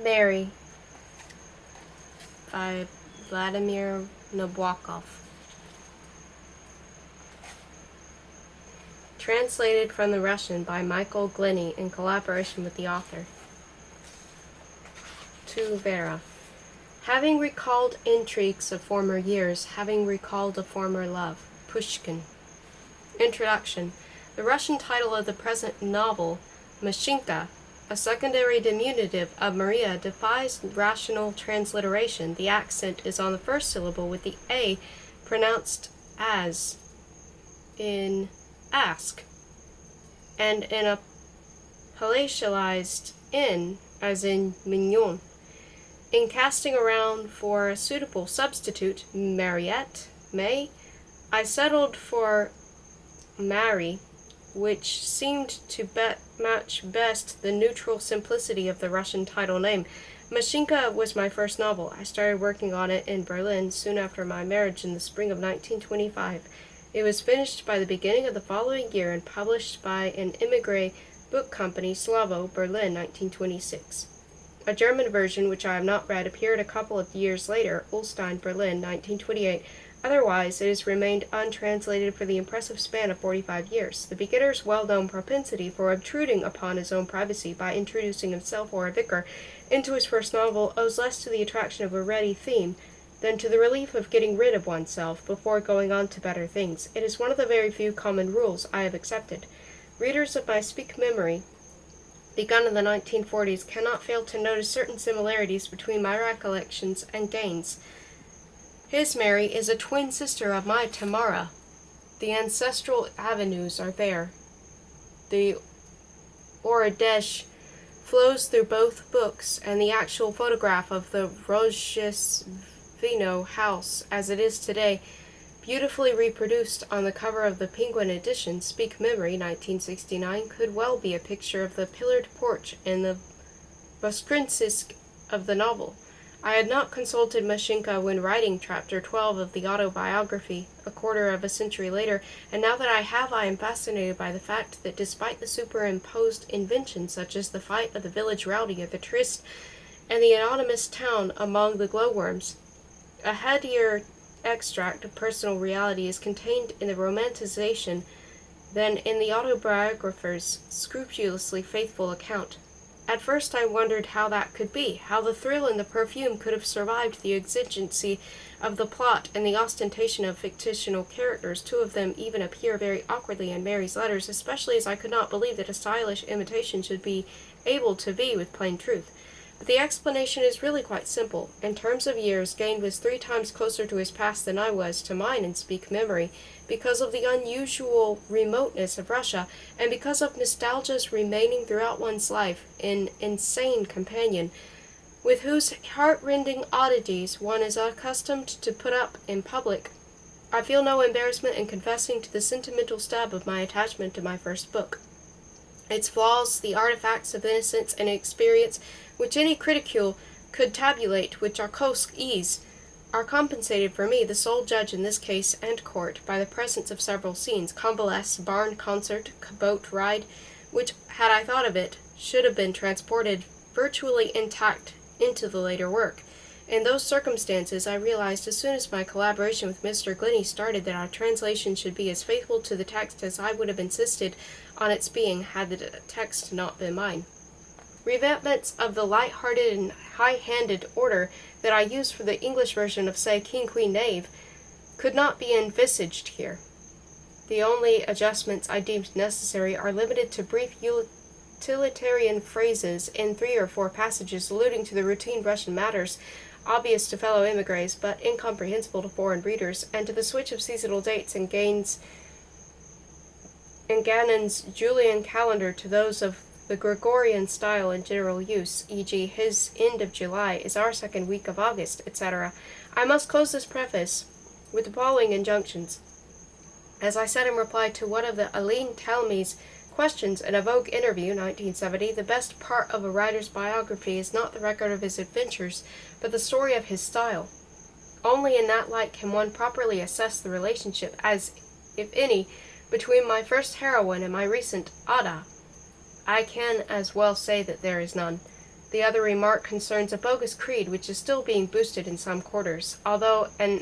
Mary by Vladimir Nabokov. Translated from the Russian by Michael Glenny in collaboration with the author. To Vera. Having recalled intrigues of former years, having recalled a former love. Pushkin. Introduction. The Russian title of the present novel, Mashinka, a secondary diminutive of Maria, defies rational transliteration. The accent is on the first syllable, with the A pronounced as in ask, and in a palatialized in as in mignon. In casting around for a suitable substitute, Mariette, May, I settled for Mary, which seemed to match best the neutral simplicity of the Russian title name. Mashinka was my first novel. I started working on it in Berlin soon after my marriage in the spring of 1925. It was finished by the beginning of the following year and published by an émigré book company, Slavo, Berlin, 1926. A German version, which I have not read, appeared a couple of years later, Ulstein, Berlin, 1928. Otherwise, it has remained untranslated for the impressive span of 45 years. The beginner's well-known propensity for obtruding upon his own privacy by introducing himself or a vicar into his first novel owes less to the attraction of a ready theme than to the relief of getting rid of oneself before going on to better things. It is one of the very few common rules I have accepted. Readers of my Speak Memory, begun in the 1940s, cannot fail to notice certain similarities between my recollections and Gaines. His Mary is a twin sister of my Tamara. The ancestral avenues are there. The Oradesh flows through both books, and the actual photograph of the Rogesvino house, as it is today, beautifully reproduced on the cover of the Penguin edition, Speak Memory, 1969, could well be a picture of the pillared porch in the Voskrensisk of the novel. I had not consulted Mashinka when writing Chapter 12 of the autobiography, a quarter of a century later, and now that I have, I am fascinated by the fact that despite the superimposed inventions such as the fight of the village rowdy or the tryst and the anonymous town among the glowworms, a headier extract of personal reality is contained in the romanticization than in the autobiographer's scrupulously faithful account. At first I wondered how that could be, how the thrill and the perfume could have survived the exigency of the plot and the ostentation of fictional characters. Two of them even appear very awkwardly in Mary's letters, especially as I could not believe that a stylish imitation should be able to vie with plain truth. But the explanation is really quite simple. In terms of years, Gain was 3 times closer to his past than I was to mine in Speak Memory, because of the unusual remoteness of Russia, and because of nostalgia's remaining throughout one's life an insane companion, with whose heart-rending oddities one is accustomed to put up in public. I feel no embarrassment in confessing to the sentimental stab of my attachment to my first book. Its flaws, the artifacts of innocence and experience which any ridicule could tabulate with jocose ease, are compensated for me, the sole judge in this case and court, by the presence of several scenes, convalesce, barn concert, boat ride, which, had I thought of it, should have been transported virtually intact into the later work. In those circumstances, I realized as soon as my collaboration with Mr. Glenny started that our translation should be as faithful to the text as I would have insisted on its being had the text not been mine. Revampments of the light-hearted and high-handed order that I used for the English version of, say, King, Queen, Knave, could not be envisaged here. The only adjustments I deemed necessary are limited to brief utilitarian phrases in 3 or 4 passages alluding to the routine Russian matters, obvious to fellow immigrants but incomprehensible to foreign readers, and to the switch of seasonal dates in Gannon's Julian calendar to those of the Gregorian style in general use, e.g., his end of July is our second week of August, etc. I must close this preface with the following injunctions. As I said in reply to one of the Aline Talmy's questions in a Vogue interview, 1970, the best part of a writer's biography is not the record of his adventures, but the story of his style. Only in that light can one properly assess the relationship, as, if any, between my first heroine and my recent Ada. I can as well say that there is none. The other remark concerns a bogus creed which is still being boosted in some quarters, although an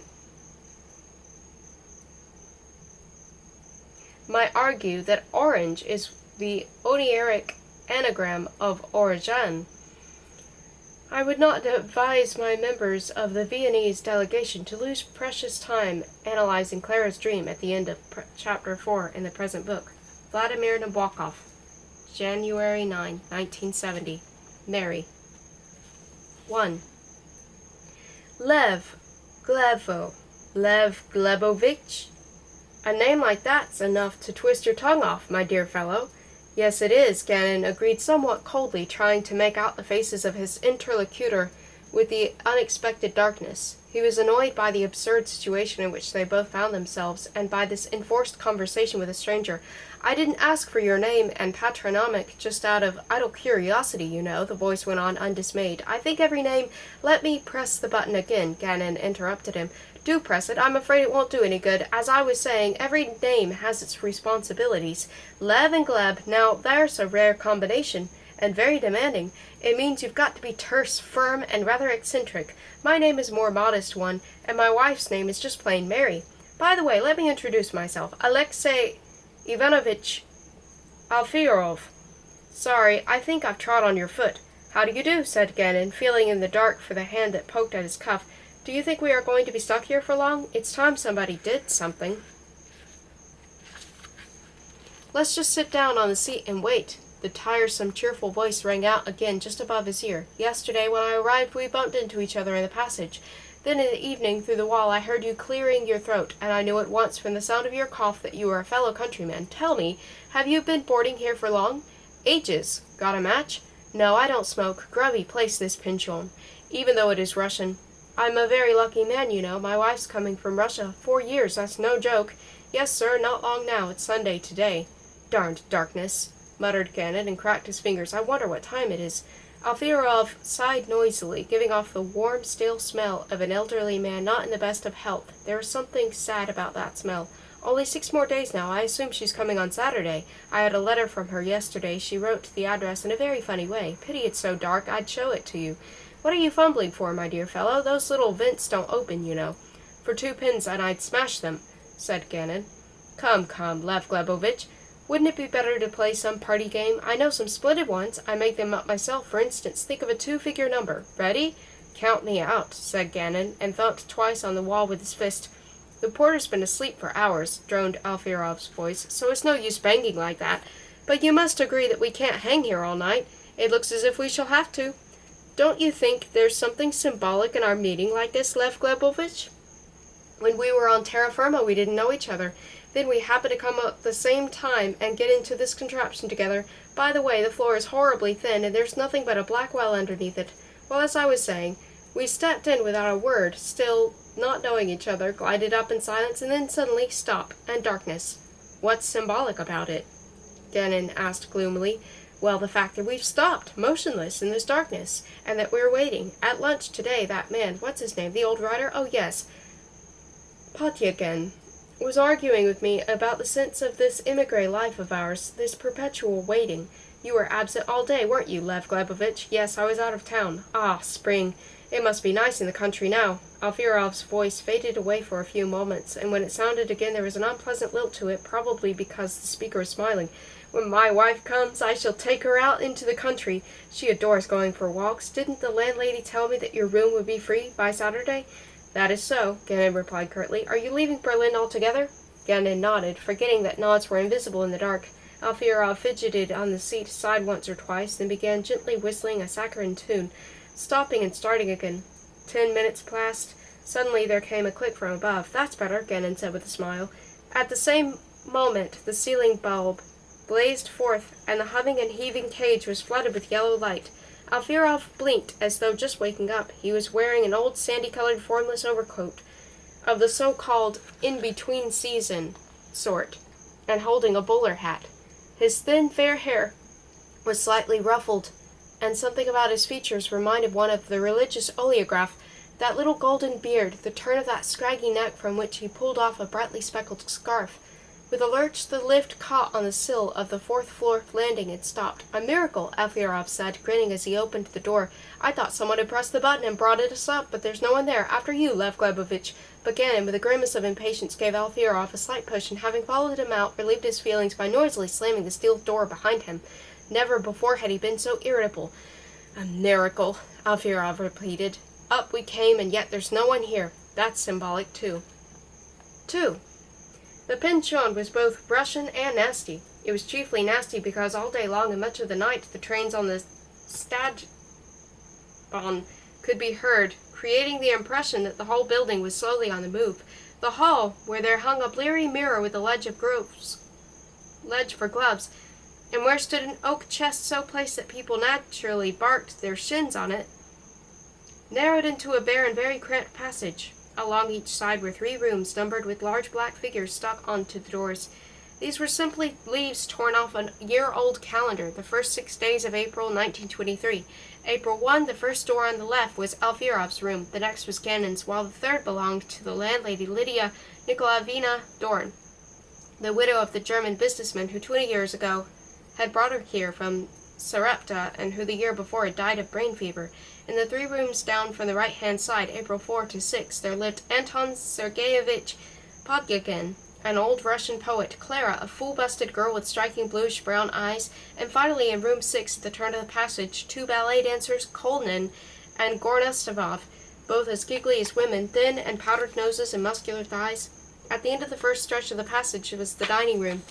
might argue that orange is the Oneiric anagram of origin. I would not advise my members of the Viennese delegation to lose precious time analyzing Clara's dream at the end of Chapter 4 in the present book. Vladimir Nabokov, January 9, 1970. Mary. 1. Lev Glebovich? A name like that's enough to twist your tongue off, my dear fellow. Yes, it is, Gannon agreed somewhat coldly, trying to make out the faces of his interlocutor with the unexpected darkness. He was annoyed by the absurd situation in which they both found themselves, and by this enforced conversation with a stranger. I didn't ask for your name and patronymic just out of idle curiosity, you know, the voice went on undismayed. I think every name— Let me press the button again, Gannon interrupted him. Do press it. I'm afraid it won't do any good. As I was saying, every name has its responsibilities. Lev and Gleb, now there's a rare combination, and very demanding. It means you've got to be terse, firm, and rather eccentric. My name is a more modest one, and my wife's name is just plain Mary. By the way, let me introduce myself. Alexey Ivanovich Alfirov. Sorry, I think I've trod on your foot. How do you do, said Gannon, feeling in the dark for the hand that poked at his cuff. Do you think we are going to be stuck here for long? It's time somebody did something. Let's just sit down on the seat and wait. The tiresome, cheerful voice rang out again just above his ear. Yesterday, when I arrived, we bumped into each other in the passage. Then in the evening, through the wall, I heard you clearing your throat, and I knew at once from the sound of your cough that you were a fellow countryman. Tell me, have you been boarding here for long? Ages. Got a match? No, I don't smoke. Grubby place this pension, even though it is Russian. I'm a very lucky man, you know. My wife's coming from Russia. 4 years, that's no joke. Yes, sir, not long now. It's Sunday today. Darned darkness, muttered Gannon, and cracked his fingers. I wonder what time it is. Alfirov sighed noisily, giving off the warm, stale smell of an elderly man not in the best of health. There was something sad about that smell. Only 6 more days now. I assume she's coming on Saturday. I had a letter from her yesterday. She wrote the address in a very funny way. Pity it's so dark. I'd show it to you. What are you fumbling for, my dear fellow? Those little vents don't open, you know. For 2 pins and I'd smash them, said Gannon. Come, Lev Glebovich. Wouldn't it be better to play some party game? I know some splendid ones. I make them up myself. For instance, think of a 2-figure number. Ready? Count me out, said Gannon, and thumped twice on the wall with his fist. The porter's been asleep for hours, droned Alfirov's voice, so it's no use banging like that. But you must agree that we can't hang here all night. It looks as if we shall have to. Don't you think there's something symbolic in our meeting like this, Lev Glebovich? When we were on terra firma, we didn't know each other. Then we happened to come up at the same time and get into this contraption together. By the way, the floor is horribly thin, and there's nothing but a black well underneath it. Well, as I was saying, we stepped in without a word, still not knowing each other, glided up in silence, and then suddenly stop, and darkness. What's symbolic about it? Gannon asked gloomily. Well, the fact that we've stopped, motionless in this darkness, and that we're waiting. At lunch today, that man, what's his name, the old writer? Oh, yes, Potyagin, was arguing with me about the sense of this emigre life of ours, this perpetual waiting. You were absent all day, weren't you, Lev Glebovich? Yes, I was out of town. Ah, spring. It must be nice in the country now. Alfirov's voice faded away for a few moments, and when it sounded again there was an unpleasant lilt to it, probably because the speaker was smiling. When my wife comes, I shall take her out into the country. She adores going for walks. Didn't the landlady tell me that your room would be free by Saturday? That is so, Gannon replied curtly. Are you leaving Berlin altogether? Gannon nodded, forgetting that nods were invisible in the dark. Alfirov fidgeted on the seat aside once or twice, then began gently whistling a saccharine tune, stopping and starting again. 10 minutes passed. Suddenly there came a click from above. That's better, Gannon said with a smile. At the same moment, the ceiling bulb blazed forth, and the humming and heaving cage was flooded with yellow light. Alfirov blinked as though just waking up. He was wearing an old sandy-colored formless overcoat of the so-called in-between season sort, and holding a bowler hat. His thin, fair hair was slightly ruffled, and something about his features reminded one of the religious oleograph, that little golden beard, the turn of that scraggy neck from which he pulled off a brightly speckled scarf. With a lurch, the lift caught on the sill of the fourth-floor landing and stopped. "A miracle," Alfierov said, grinning as he opened the door. "I thought someone had pressed the button and brought us up, but there's no one there. After you, Lev Glebovich." Buchanan, with a grimace of impatience, gave Alfierov a slight push, and having followed him out, relieved his feelings by noisily slamming the steel door behind him. Never before had he been so irritable. "A miracle," Alfierov repeated. "Up we came, and yet there's no one here. That's symbolic, too." 2. The pension was both Russian and nasty. It was chiefly nasty because all day long and much of the night the trains on the Stadtbahn could be heard, creating the impression that the whole building was slowly on the move. The hall, where there hung a bleary mirror with a ledge for gloves, and where stood an oak chest so placed that people naturally barked their shins on it, narrowed into a bare and very cramped passage. Along each side were 3 rooms numbered with large black figures stuck onto the doors. These were simply leaves torn off a year-old calendar, the first 6 days of April 1923. April 1, the first door on the left, was Alfierov's room, the next was Gannon's, while the third belonged to the landlady Lydia Nikolaevna Dorn, the widow of the German businessman who 20 years ago had brought her here from Sarepta and who the year before had died of brain fever. In the 3 rooms down from the right-hand side, April 4 to 6, there lived Anton Sergeyevich Podgagin, an old Russian poet, Clara, a full-busted girl with striking bluish-brown eyes, and finally in room 6, at the turn of the passage, 2 ballet dancers, Kolnin and Gornestavov, both as giggly as women, thin and powdered noses and muscular thighs. At the end of the first stretch of the passage was the dining room,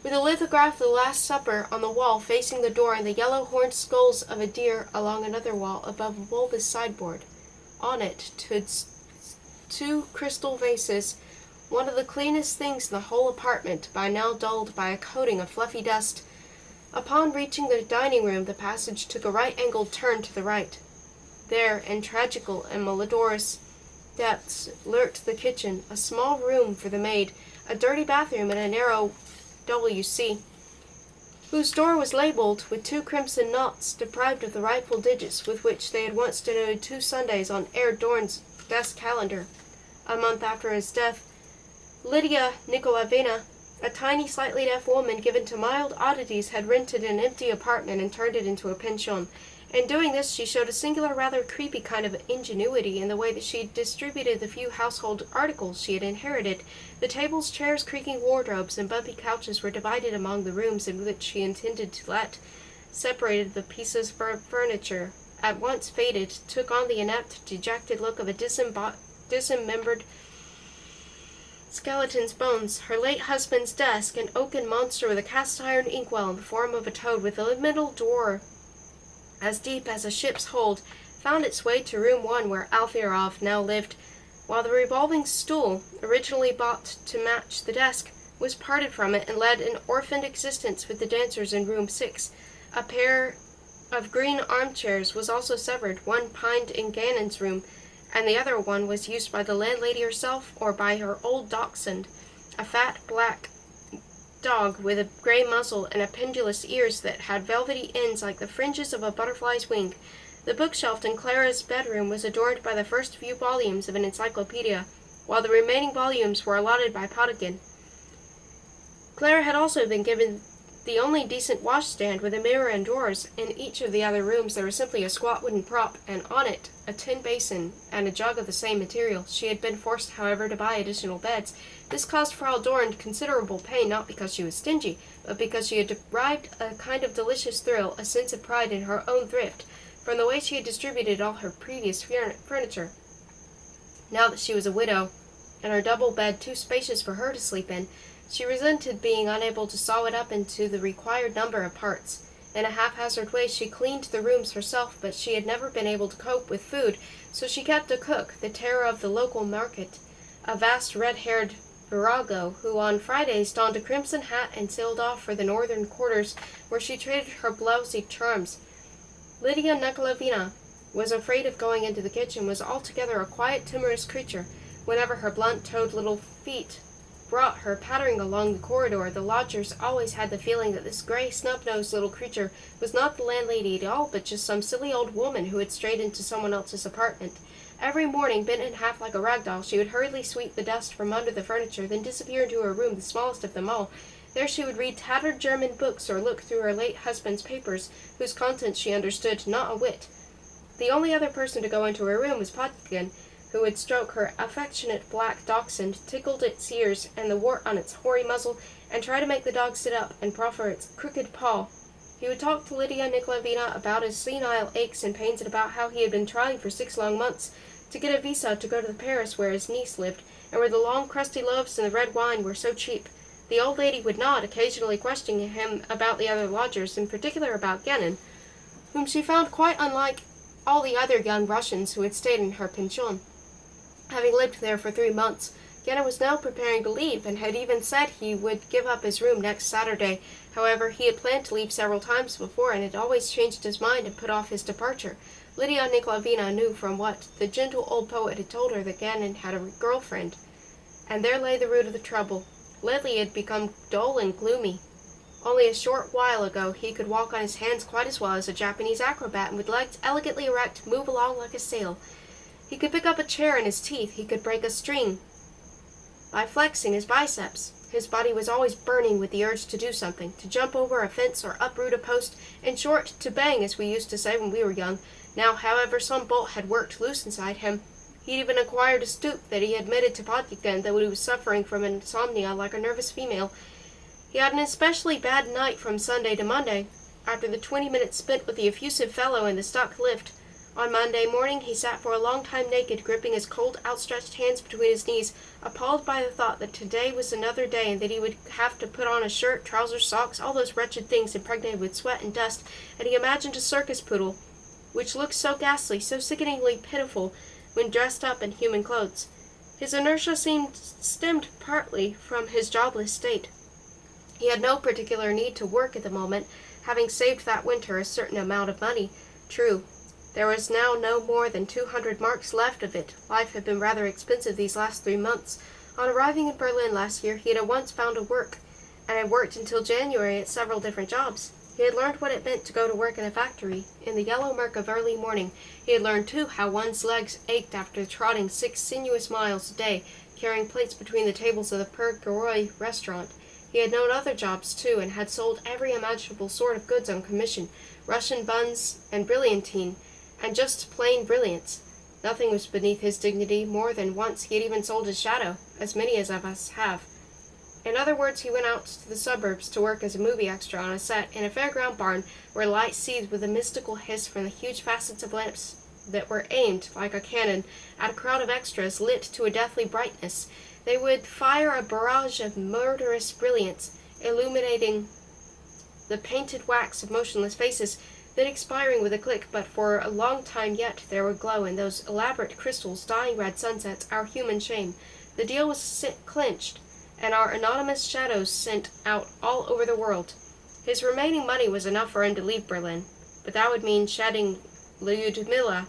with a lithograph of the Last Supper on the wall facing the door and the yellow horned skulls of a deer along another wall above a bulbous sideboard. On it stood 2 crystal vases, one of the cleanest things in the whole apartment, by now dulled by a coating of fluffy dust. Upon reaching the dining room, the passage took a right-angled turn to the right. There, in tragical and malodorous depths, lurked the kitchen, a small room for the maid, a dirty bathroom, and a narrow WC, whose door was labeled with 2 crimson knots, deprived of the rightful digits with which they had once denoted 2 Sundays on Herr Dorn's desk calendar. A month after his death, Lydia Nikolaevna, a tiny, slightly deaf woman given to mild oddities, had rented an empty apartment and turned it into a pension. In doing this, she showed a singular, rather creepy kind of ingenuity in the way that she distributed the few household articles she had inherited. The tables, chairs, creaking wardrobes, and bumpy couches were divided among the rooms in which she intended to let. Separated the pieces of furniture, at once faded, took on the inept, dejected look of a dismembered skeleton's bones. Her late husband's desk, an oaken monster with a cast-iron inkwell in the form of a toad with a middle door as deep as a ship's hold, found its way to room 1 where Alfierov now lived, while the revolving stool, originally bought to match the desk, was parted from it and led an orphaned existence with the dancers in room 6. A pair of green armchairs was also severed, one pined in Gannon's room, and the other one was used by the landlady herself or by her old dachshund, a fat black dog with a gray muzzle and pendulous ears that had velvety ends like the fringes of a butterfly's wing. The bookshelf in Clara's bedroom was adorned by the first few volumes of an encyclopedia, while the remaining volumes were allotted by Podgagin. Clara had also been given the only decent washstand with a mirror and drawers. In each of the other rooms there was simply a squat wooden prop, and on it a tin basin and a jug of the same material. She had been forced, however, to buy additional beds. This caused Frau Dorn considerable pain, not because she was stingy, but because she had derived a kind of delicious thrill, a sense of pride in her own thrift, from the way she had distributed all her previous furniture. Now that she was a widow, and her double bed too spacious for her to sleep in, she resented being unable to saw it up into the required number of parts. In a haphazard way she cleaned the rooms herself, but she had never been able to cope with food, so she kept a cook, the terror of the local market, a vast red-haired virago, who on Fridays donned a crimson hat and sailed off for the northern quarters, where she traded her blousy charms. Lydia Nikolaevna was afraid of going into the kitchen, was altogether a quiet, timorous creature. Whenever her blunt-toed little feet brought her pattering along the corridor, the lodgers always had the feeling that this gray, snub-nosed little creature was not the landlady at all, but just some silly old woman who had strayed into someone else's apartment. Every morning, bent in half like a rag doll, she would hurriedly sweep the dust from under the furniture, then disappear into her room, the smallest of them all. There she would read tattered German books or look through her late husband's papers, whose contents she understood not a whit. The only other person to go into her room was Podkin, who would stroke her affectionate black dachshund, tickled its ears and the wart on its hoary muzzle, and try to make the dog sit up and proffer its crooked paw. He would talk to Lydia Nikolaevna about his senile aches and pains and about how he had been trying for 6 long months to get a visa to go to Paris where his niece lived, and where the long crusty loaves and the red wine were so cheap. The old lady would nod, occasionally questioning him about the other lodgers, in particular about Genin, whom she found quite unlike all the other young Russians who had stayed in her pension. Having lived there for 3 months, Genin was now preparing to leave, and had even said he would give up his room next Saturday. However, he had planned to leave several times before, and had always changed his mind and put off his departure. Lydia Nikolaevna knew from what the gentle old poet had told her that Genin had a girlfriend, and there lay the root of the trouble. Lately had become dull and gloomy. Only a short while ago he could walk on his hands quite as well as a Japanese acrobat, and with legs elegantly erect move along like a sail. He could pick up a chair in his teeth, he could break a string by flexing his biceps. His body was always burning with the urge to do something, to jump over a fence or uproot a post, in short, to bang, as we used to say when we were young. Now, however, some bolt had worked loose inside him. He had even acquired a stoop that he admitted to Podkin that he was suffering from insomnia like a nervous female. He had an especially bad night from Sunday to Monday, after the 20 minutes spent with the effusive fellow in the stock lift. On Monday morning he sat for a long time naked, gripping his cold, outstretched hands between his knees, appalled by the thought that today was another day, and that he would have to put on a shirt, trousers, socks, all those wretched things impregnated with sweat and dust, and he imagined a circus poodle, which looked so ghastly, so sickeningly pitiful, when dressed up in human clothes. His inertia stemmed partly from his jobless state. He had no particular need to work at the moment, having saved that winter a certain amount of money. True, there was now no more than 200 marks left of it. Life had been rather expensive these last 3 months. On arriving in Berlin last year, he had at once found a work, and had worked until January at several different jobs. He had learned what it meant to go to work in a factory. In the yellow murk of early morning, he had learned, too, how one's legs ached after trotting 6 sinuous miles a day, carrying plates between the tables of the Purgoy restaurant. He had known other jobs, too, and had sold every imaginable sort of goods on commission, Russian buns and brilliantine, and just plain brilliants. Nothing was beneath his dignity. More than once he had even sold his shadow, as many as of us have. In other words, he went out to the suburbs to work as a movie extra on a set in a fairground barn, where light seethed with a mystical hiss from the huge facets of lamps that were aimed, like a cannon, at a crowd of extras lit to a deathly brightness. They would fire a barrage of murderous brilliance, illuminating the painted wax of motionless faces, then expiring with a click, but for a long time yet there would glow in those elaborate crystals, dying red sunsets, our human shame. The deal was clinched, and our anonymous shadows sent out all over the world. His remaining money was enough for him to leave Berlin, but that would mean shedding Lyudmila,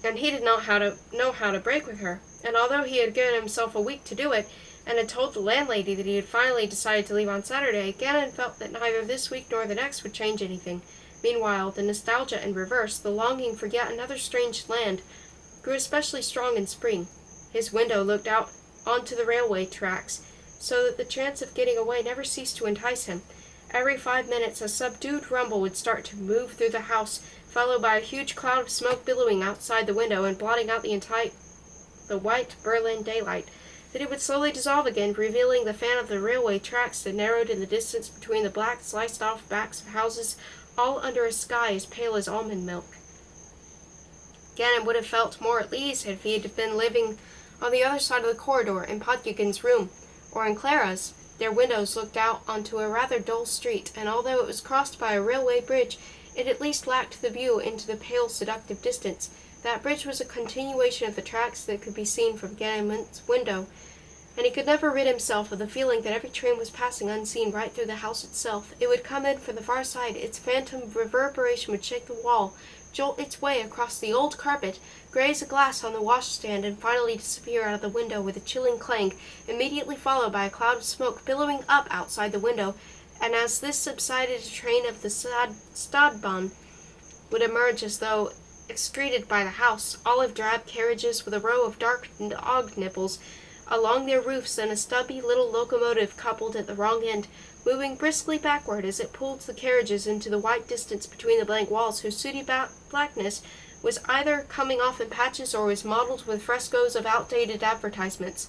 and he did not know how to break with her. And although he had given himself a week to do it, and had told the landlady that he had finally decided to leave on Saturday, Gannon felt that neither this week nor the next would change anything. Meanwhile, the nostalgia in reverse, the longing for yet another strange land, grew especially strong in spring. His window looked out onto the railway tracks, so that the chance of getting away never ceased to entice him. Every 5 minutes a subdued rumble would start to move through the house, followed by a huge cloud of smoke billowing outside the window and blotting out the white Berlin daylight. Then it would slowly dissolve again, revealing the fan of the railway tracks that narrowed in the distance between the black, sliced-off backs of houses, all under a sky as pale as almond milk. Gannon would have felt more at ease if he had been living on the other side of the corridor, in Podkin's room, or in Clara's. Their windows looked out onto a rather dull street, and although it was crossed by a railway bridge, it at least lacked the view into the pale, seductive distance. That bridge was a continuation of the tracks that could be seen from Gannon's window, and he could never rid himself of the feeling that every train was passing unseen right through the house itself. It would come in from the far side, its phantom reverberation would shake the wall, jolt its way across the old carpet, graze a glass on the washstand, and finally disappear out of the window with a chilling clang, immediately followed by a cloud of smoke billowing up outside the window, and as this subsided a train of the Stadtbahn would emerge as though excreted by the house, olive-drab carriages with a row of dark dog nipples along their roofs and a stubby little locomotive coupled at the wrong end, moving briskly backward as it pulled the carriages into the white distance between the blank walls whose sooty blackness was either coming off in patches or was mottled with frescoes of outdated advertisements.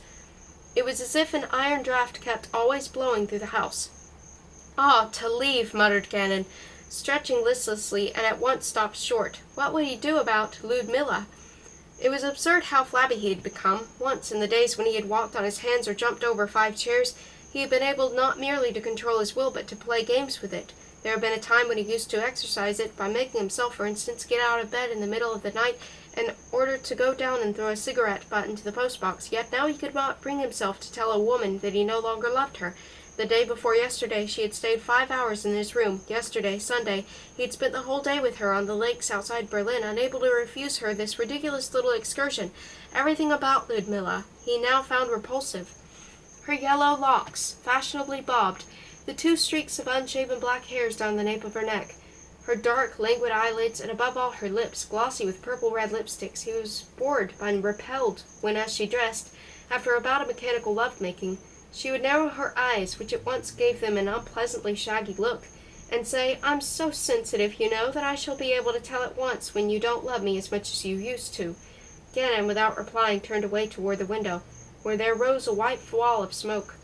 It was as if an iron draught kept always blowing through the house. "Ah, to leave," muttered Gannon, stretching listlessly, and at once stopped short. What would he do about Ludmilla? It was absurd how flabby he had become. Once, in the days when he had walked on his hands or jumped over 5 chairs, he had been able not merely to control his will, but to play games with it. There had been a time when he used to exercise it by making himself, for instance, get out of bed in the middle of the night in order to go down and throw a cigarette butt into the post-box. Yet now he could not bring himself to tell a woman that he no longer loved her. The day before yesterday she had stayed 5 hours in his room. Yesterday, Sunday, he had spent the whole day with her on the lakes outside Berlin, unable to refuse her this ridiculous little excursion. Everything about Ludmilla he now found repulsive. Her yellow locks, fashionably bobbed, the 2 streaks of unshaven black hairs down the nape of her neck, her dark, languid eyelids, and above all her lips, glossy with purple-red lipsticks. He was bored and repelled when, as she dressed, after a bout of mechanical love-making, she would narrow her eyes, which at once gave them an unpleasantly shaggy look, and say, "I'm so sensitive, you know, that I shall be able to tell at once when you don't love me as much as you used to." Gannon, without replying, turned away toward the window, where there rose a white wall of smoke.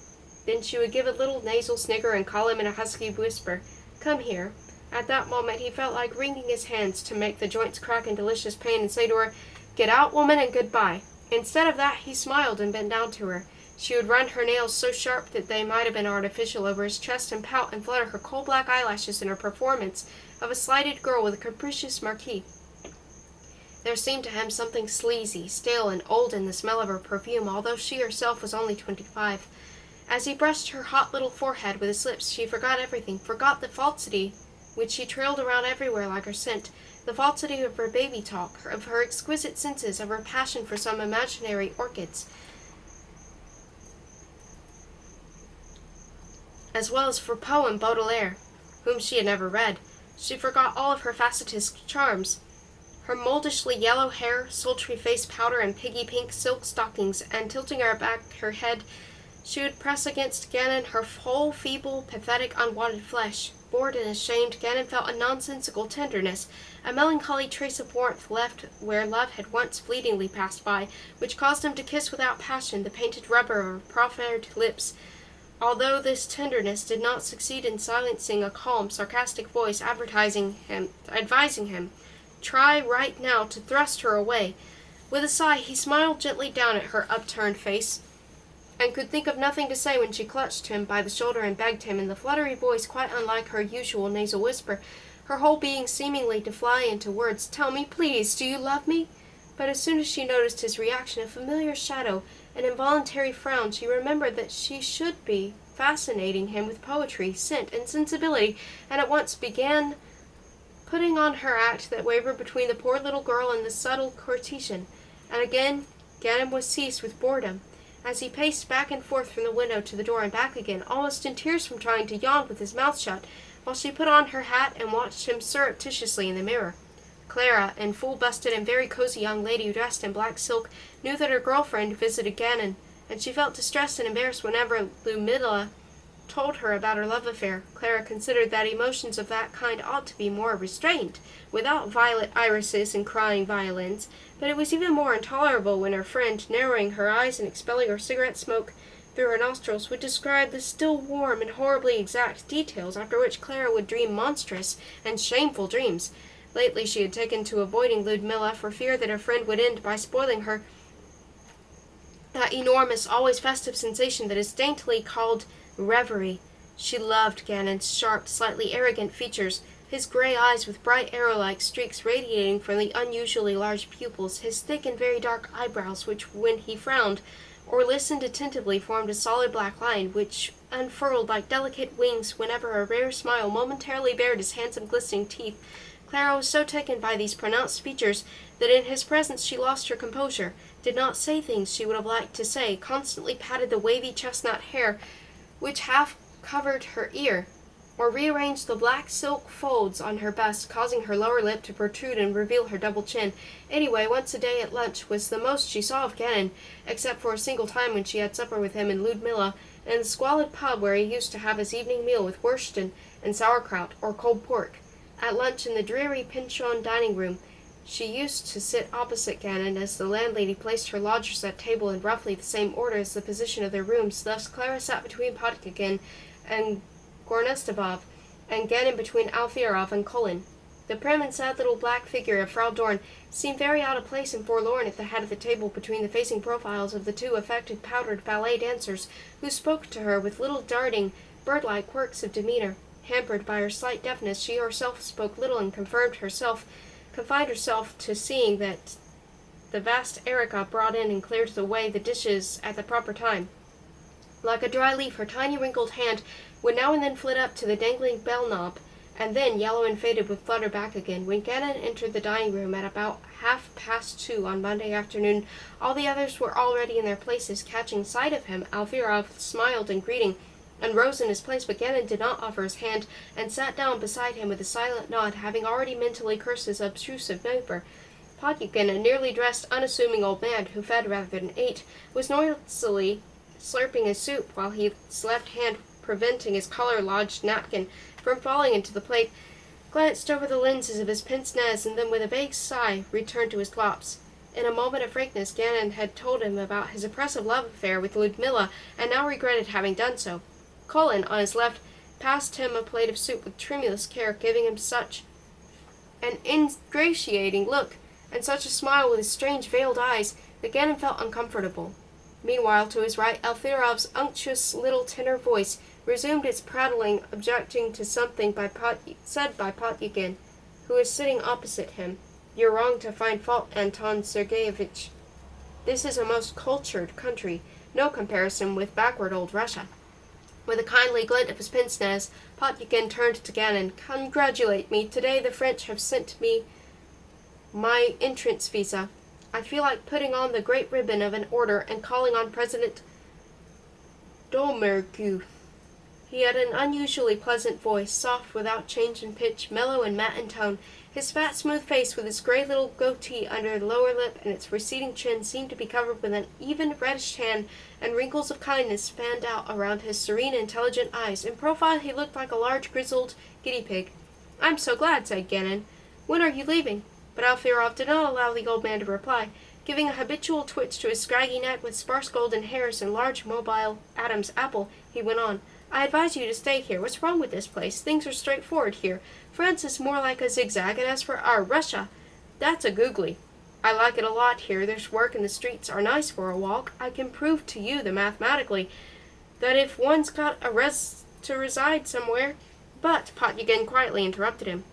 Then she would give a little nasal snigger and call him in a husky whisper, "Come here." At that moment he felt like wringing his hands to make the joints crack in delicious pain and say to her, "Get out, woman, and goodbye." Instead of that, he smiled and bent down to her. She would run her nails so sharp that they might have been artificial over his chest and pout and flutter her coal-black eyelashes in her performance of a slighted girl with a capricious marquis. There seemed to him something sleazy, stale, and old in the smell of her perfume, although she herself was only 25. As he brushed her hot little forehead with his lips, she forgot everything, forgot the falsity which she trailed around everywhere like her scent, the falsity of her baby talk, of her exquisite senses, of her passion for some imaginary orchids, as well as for Poe and Baudelaire, whom she had never read. She forgot all of her facetious charms. Her moldishly yellow hair, sultry face powder, and piggy-pink silk stockings, and tilting back her head, she would press against Gannon her whole feeble, pathetic, unwanted flesh. Bored and ashamed, Gannon felt a nonsensical tenderness, a melancholy trace of warmth left where love had once fleetingly passed by, which caused him to kiss without passion the painted rubber of her proffered lips, although this tenderness did not succeed in silencing a calm, sarcastic voice advising him, try right now to thrust her away. With a sigh, he smiled gently down at her upturned face, and could think of nothing to say when she clutched him by the shoulder and begged him, in the fluttery voice quite unlike her usual nasal whisper, her whole being seemingly to fly into words, "Tell me, please, do you love me?" But as soon as she noticed his reaction, a familiar shadow, an involuntary frown, she remembered that she should be fascinating him with poetry, scent, and sensibility, and at once began putting on her act that wavered between the poor little girl and the subtle courtesan. And again Gannon was seized with boredom, as he paced back and forth from the window to the door and back again, almost in tears from trying to yawn with his mouth shut, while she put on her hat and watched him surreptitiously in the mirror. Clara, a full-busted and very cozy young lady dressed in black silk, knew that her girlfriend visited Gannon, and she felt distressed and embarrassed whenever Ludmilla told her about her love affair. Clara considered that emotions of that kind ought to be more restrained, without violet irises and crying violins, but it was even more intolerable when her friend, narrowing her eyes and expelling her cigarette smoke through her nostrils, would describe the still warm and horribly exact details, after which Clara would dream monstrous and shameful dreams. Lately she had taken to avoiding Ludmilla for fear that her friend would end by spoiling her that enormous, always festive sensation that is daintily called reverie. She loved Gannon's sharp, slightly arrogant features, his gray eyes with bright arrow-like streaks radiating from the unusually large pupils, his thick and very dark eyebrows, which, when he frowned, or listened attentively, formed a solid black line, which unfurled like delicate wings whenever a rare smile momentarily bared his handsome glistening teeth. Clara was so taken by these pronounced features that in his presence she lost her composure, did not say things she would have liked to say, constantly patted the wavy chestnut hair which half covered her ear, or rearranged the black silk folds on her bust, causing her lower lip to protrude and reveal her double chin. Anyway, once a day at lunch was the most she saw of Gannon, except for a single time when she had supper with him and Ludmilla in the squalid pub where he used to have his evening meal with Wursten and sauerkraut or cold pork. At lunch in the dreary pension dining room, she used to sit opposite Gannon as the landlady placed her lodgers at table in roughly the same order as the position of their rooms. Thus Clara sat between Potygin and Gornestabov, and Gannon between Alfierov and Colin. The prim and sad little black figure of Frau Dorn seemed very out of place and forlorn at the head of the table between the facing profiles of the two affected powdered ballet dancers, who spoke to her with little darting, bird-like quirks of demeanor. Hampered by her slight deafness, she herself spoke little and confined herself to seeing that the vast Erica brought in and cleared away the dishes at the proper time. Like a dry leaf, her tiny wrinkled hand would now and then flit up to the dangling bell knob, and then, yellow and faded, would flutter back again. When Gannon entered the dining room at about 2:30 on Monday afternoon, all the others were already in their places. Catching sight of him, Alfierov smiled in greeting and rose in his place, but Gannon did not offer his hand, and sat down beside him with a silent nod, having already mentally cursed his obtrusive neighbor. Potygin, a nearly dressed, unassuming old man, who fed rather than ate, was noisily slurping his soup, while his left hand, preventing his collar-lodged napkin from falling into the plate, glanced over the lenses of his pince-nez, and then with a vague sigh returned to his slops. In a moment of frankness, Gannon had told him about his oppressive love affair with Ludmilla, and now regretted having done so. Colin, on his left, passed him a plate of soup with tremulous care, giving him such an ingratiating look, and such a smile with his strange veiled eyes, that Gannon felt uncomfortable. Meanwhile, to his right, Alfierov's unctuous little tenor voice resumed its prattling, objecting to something said by Potygin, who was sitting opposite him. "You're wrong to find fault, Anton Sergeyevich. This is a most cultured country, no comparison with backward old Russia." With a kindly glint of his pince-nez, Potygin turned to Gannon. "Congratulate me. Today the French have sent me my entrance visa. I feel like putting on the great ribbon of an order and calling on President Domergue." He had an unusually pleasant voice, soft without change in pitch, mellow and matte in tone. His fat, smooth face, with its gray little goatee under the lower lip and its receding chin, seemed to be covered with an even reddish tan, and wrinkles of kindness fanned out around his serene, intelligent eyes. In profile he looked like a large, grizzled guinea pig. "I'm so glad," said Gannon. "When are you leaving?" But Alfierov did not allow the old man to reply. Giving a habitual twitch to his scraggy neck with sparse golden hairs and large, mobile Adam's apple, he went on. "I advise you to stay here. What's wrong with this place? Things are straightforward here. France is more like a zigzag, and as for our Russia, that's a googly. I like it a lot here. There's work and the streets are nice for a walk. I can prove to you mathematically that if one's got to reside somewhere—" But Potygin quietly interrupted him.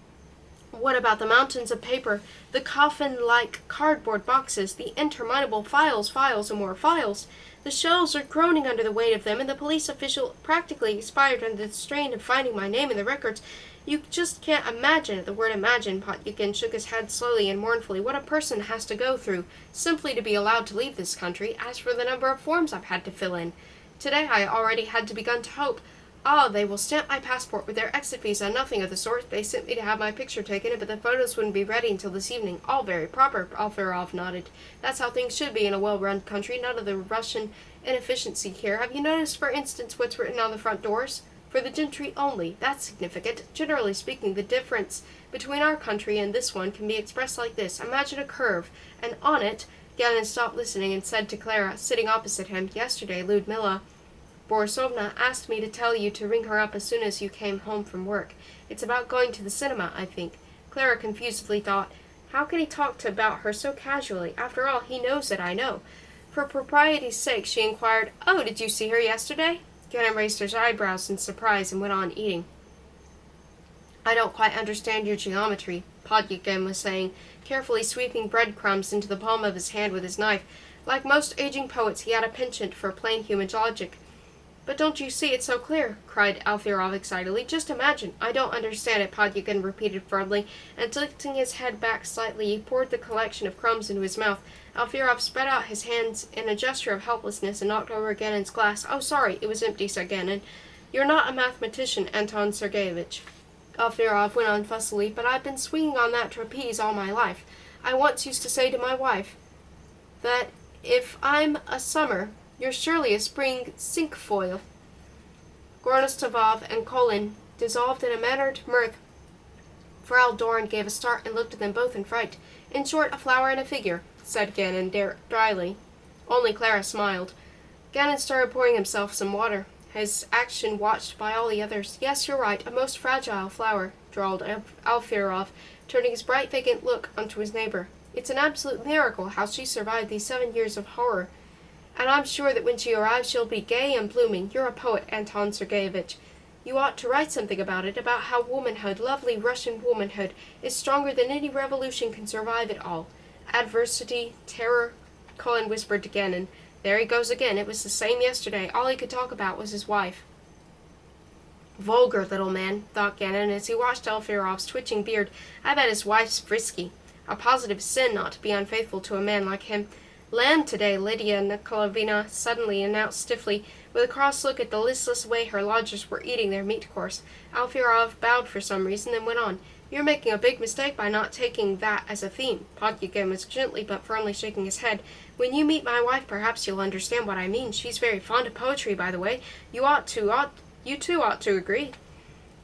"What about the mountains of paper, the coffin-like cardboard boxes, the interminable files, and more files? The shelves are groaning under the weight of them, and the police official practically expired under the strain of finding my name in the records. You just can't imagine," at the word imagine, Potygin shook his head slowly and mournfully, "what a person has to go through, simply to be allowed to leave this country. As for the number of forms I've had to fill in, today I already had begun to hope, they will stamp my passport with their exit visa. Nothing of the sort. They sent me to have my picture taken, but the photos wouldn't be ready until this evening. All very proper," Alfierov nodded. "That's how things should be in a well-run country. None of the Russian inefficiency here. Have you noticed, for instance, what's written on the front doors? For the gentry only. That's significant. Generally speaking, the difference between our country and this one can be expressed like this. Imagine a curve, and on it—" Gannon stopped listening and said to Clara, sitting opposite him, "Yesterday, Ludmilla Borisovna asked me to tell you to ring her up as soon as you came home from work. It's about going to the cinema, I think." Clara confusedly thought, how can he talk about her so casually? After all, he knows that I know. For propriety's sake, she inquired, "Oh, did you see her yesterday?" Gannon raised his eyebrows in surprise and went on eating. "I don't quite understand your geometry," Potygin was saying, carefully sweeping breadcrumbs into the palm of his hand with his knife. Like most aging poets, he had a penchant for plain human logic. "But don't you see it's so clear?" cried Alfierov excitedly. "Just imagine." "I don't understand it," Podyakin repeated firmly, and tilting his head back slightly, he poured the collection of crumbs into his mouth. Alfierov spread out his hands in a gesture of helplessness and knocked over Ganin's glass. "Oh, sorry, it was empty," said Ganin. "You're not a mathematician, Anton Sergeyevich," Alfierov went on fussily, "but I've been swinging on that trapeze all my life. I once used to say to my wife that if I'm a summer, you're surely a spring cinquefoil." Gornostavov and Colin dissolved in a mannered mirth. Frau Dorn gave a start and looked at them both in fright. "In short, a flower and a figure," said Ganin dryly. Only Clara smiled. Ganin started pouring himself some water, his action watched by all the others. "Yes, you're right, a most fragile flower," drawled Alfierov, turning his bright vacant look onto his neighbor. "It's an absolute miracle how she survived these 7 years of horror. And I'm sure that when she arrives she'll be gay and blooming. You're a poet, Anton Sergeyevich. You ought to write something about it, about how womanhood, lovely Russian womanhood, is stronger than any revolution can survive it all. Adversity, terror," Colin whispered to Ganin. "There he goes again. It was the same yesterday. All he could talk about was his wife." "Vulgar little man," thought Ganin as he watched Alfierov's twitching beard. "I bet his wife's frisky. A positive sin not to be unfaithful to a man like him. Lamb today," Lydia Nikolaevna suddenly announced stiffly, with a cross look at the listless way her lodgers were eating their meat course. Alfierov bowed for some reason, then went on. "You're making a big mistake by not taking that as a theme." Podyakin was gently but firmly shaking his head. "When you meet my wife, perhaps you'll understand what I mean. She's very fond of poetry, by the way. You two ought to agree.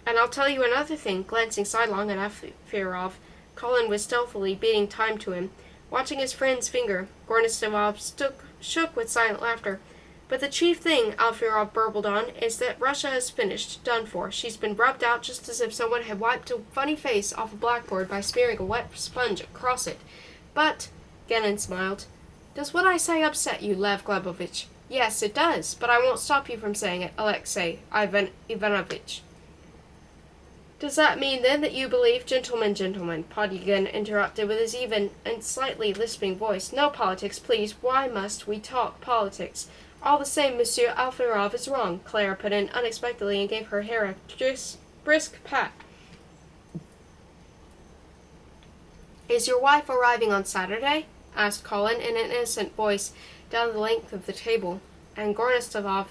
And I'll tell you another thing," glancing sidelong at Alfierov. Colin was stealthily beating time to him. Watching his friend's finger, Gornostavov shook with silent laughter. "But the chief thing," Alfierov burbled on, "is that Russia is finished, done for. She's been rubbed out just as if someone had wiped a funny face off a blackboard by smearing a wet sponge across it. But," Ganin smiled, "does what I say upset you, Lev Glebovich?" "Yes, it does, but I won't stop you from saying it, Alexei Ivanovich." "Does that mean, then, that you believe—" Gentlemen, Podyakin interrupted with his even and slightly lisping voice. "No politics, please. Why must we talk politics?" "All the same, Monsieur Alfierov is wrong," Clara put in unexpectedly and gave her hair a brisk pat. "Is your wife arriving on Saturday?" asked Colin in an innocent voice down the length of the table, and Gornostavov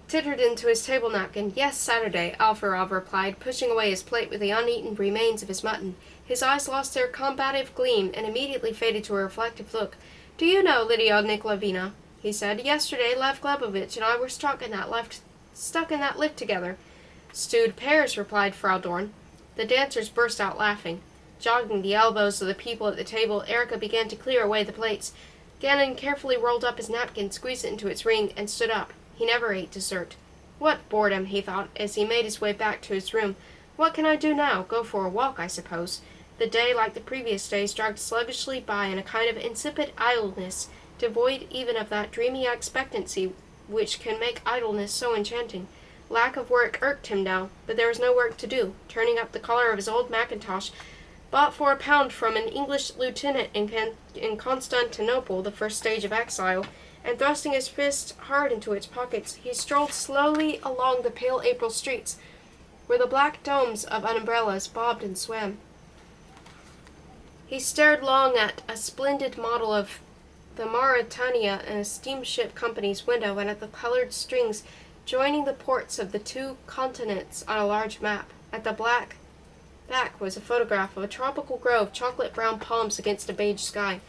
tittered into his table napkin. "Yes, Saturday," Alfierov replied, pushing away his plate with the uneaten remains of his mutton. His eyes lost their combative gleam and immediately faded to a reflective look. "Do you know, Lydia Nikolaevna," he said, "yesterday Lev Glebovich and I were stuck in that lift together." "Stewed pears," replied Frau Dorn. The dancers burst out laughing. Jogging the elbows of the people at the table, Erica began to clear away the plates. Ganin carefully rolled up his napkin, squeezed it into its ring, and stood up. He never ate dessert. "What boredom," he thought, as he made his way back to his room. "What can I do now? Go for a walk, I suppose." The day, like the previous days, dragged sluggishly by in a kind of insipid idleness, devoid even of that dreamy expectancy which can make idleness so enchanting. Lack of work irked him now, but there was no work to do. Turning up the collar of his old mackintosh, bought for £1 from an English lieutenant in Constantinople, the first stage of exile, and thrusting his fist hard into its pockets, he strolled slowly along the pale April streets, where the black domes of umbrellas bobbed and swam. He stared long at a splendid model of the Mauretania in a steamship company's window, and at the colored strings joining the ports of the 2 continents on a large map. At the black back was a photograph of a tropical grove, chocolate-brown palms against a beige sky.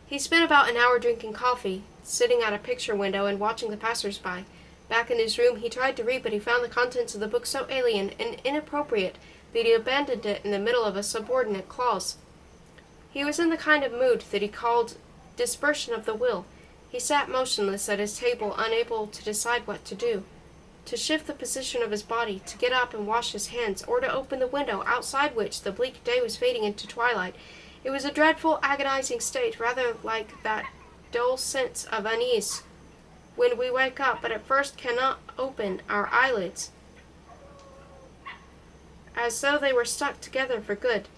He spent about an hour drinking coffee, sitting at a picture window and watching the passers-by. Back in his room he tried to read, but he found the contents of the book so alien and inappropriate that he abandoned it in the middle of a subordinate clause. He was in the kind of mood that he called dispersion of the will. He sat motionless at his table, unable to decide what to do. To shift the position of his body, to get up and wash his hands, or to open the window, outside which the bleak day was fading into twilight. It was a dreadful, agonizing state, rather like that dull sense of unease when we wake up, but at first cannot open our eyelids, as though they were stuck together for good.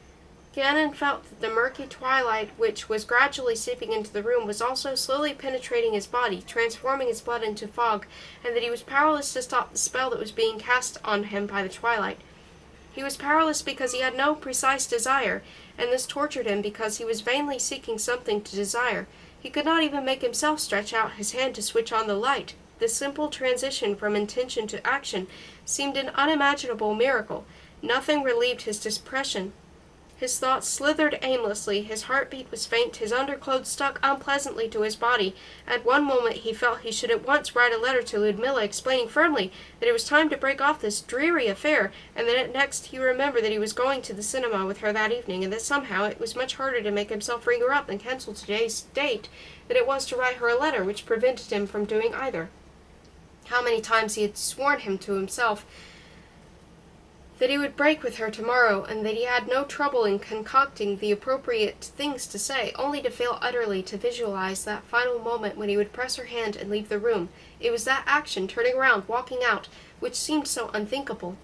Gannon felt that the murky twilight which was gradually seeping into the room was also slowly penetrating his body, transforming his blood into fog, and that he was powerless to stop the spell that was being cast on him by the twilight. He was powerless because he had no precise desire, and this tortured him because he was vainly seeking something to desire. He could not even make himself stretch out his hand to switch on the light. The simple transition from intention to action seemed an unimaginable miracle. Nothing relieved his depression. His thoughts slithered aimlessly, his heartbeat was faint, his underclothes stuck unpleasantly to his body. At one moment he felt he should at once write a letter to Ludmilla explaining firmly that it was time to break off this dreary affair, and then at next he remembered that he was going to the cinema with her that evening, and that somehow it was much harder to make himself ring her up and cancel today's date than it was to write her a letter, which prevented him from doing either. How many times he had sworn to himself that he would break with her tomorrow, and that he had no trouble in concocting the appropriate things to say, only to fail utterly to visualize that final moment when he would press her hand and leave the room. It was that action, turning around, walking out, which seemed so unthinkable.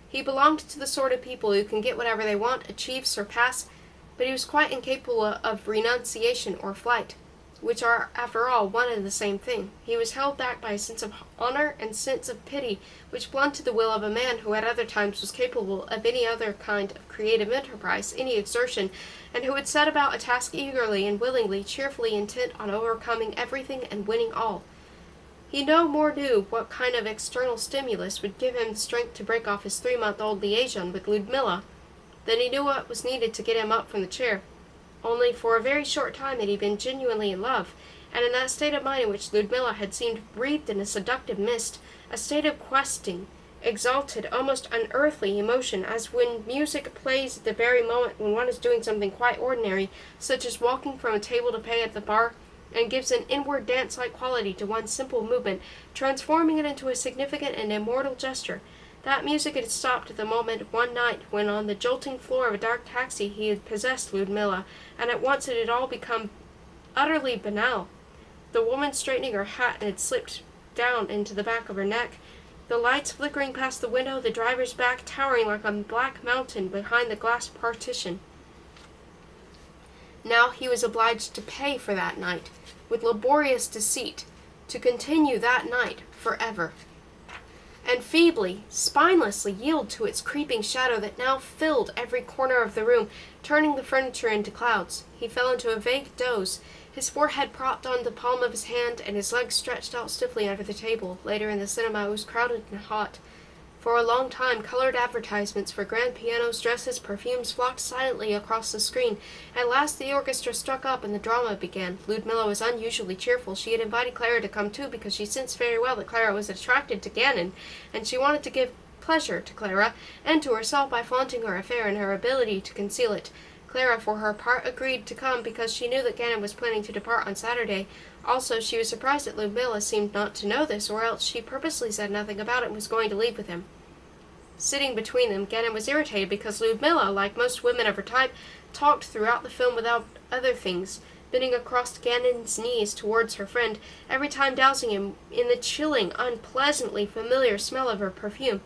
He belonged to the sort of people who can get whatever they want, achieve, surpass, but he was quite incapable of renunciation or flight, which are, after all, one and the same thing. He was held back by a sense of honor and sense of pity, which blunted the will of a man who at other times was capable of any other kind of creative enterprise, any exertion, and who would set about a task eagerly and willingly, cheerfully intent on overcoming everything and winning all. He no more knew what kind of external stimulus would give him the strength to break off his 3-month-old liaison with Ludmilla than he knew what was needed to get him up from the chair. Only for a very short time had he been genuinely in love, and in that state of mind in which Ludmilla had seemed breathed in a seductive mist, a state of questing, exalted, almost unearthly emotion, as when music plays at the very moment when one is doing something quite ordinary, such as walking from a table to pay at the bar, and gives an inward dance-like quality to one simple movement, transforming it into a significant and immortal gesture. That music had stopped at the moment one night when on the jolting floor of a dark taxi he had possessed Ludmilla, and at once it had all become utterly banal. The woman straightening her hat and had slipped down into the back of her neck, the lights flickering past the window, the driver's back towering like a black mountain behind the glass partition. Now he was obliged to pay for that night, with laborious deceit, to continue that night forever, and feebly, spinelessly yield to its creeping shadow that now filled every corner of the room, turning the furniture into clouds. He fell into a vague doze, his forehead propped on the palm of his hand, and his legs stretched out stiffly under the table. Later in the cinema it was crowded and hot. For a long time, colored advertisements for grand pianos, dresses, perfumes flocked silently across the screen. At last the orchestra struck up and the drama began. Ludmilla was unusually cheerful. She had invited Clara to come too because she sensed very well that Clara was attracted to Gannon, and she wanted to give pleasure to Clara and to herself by flaunting her affair and her ability to conceal it. Clara, for her part, agreed to come because she knew that Gannon was planning to depart on Saturday. Also, she was surprised that Ludmilla seemed not to know this, or else she purposely said nothing about it and was going to leave with him. Sitting between them, Gannon was irritated because Ludmilla, like most women of her type, talked throughout the film without other things, bending across Gannon's knees towards her friend, every time dousing him in the chilling, unpleasantly familiar smell of her perfume.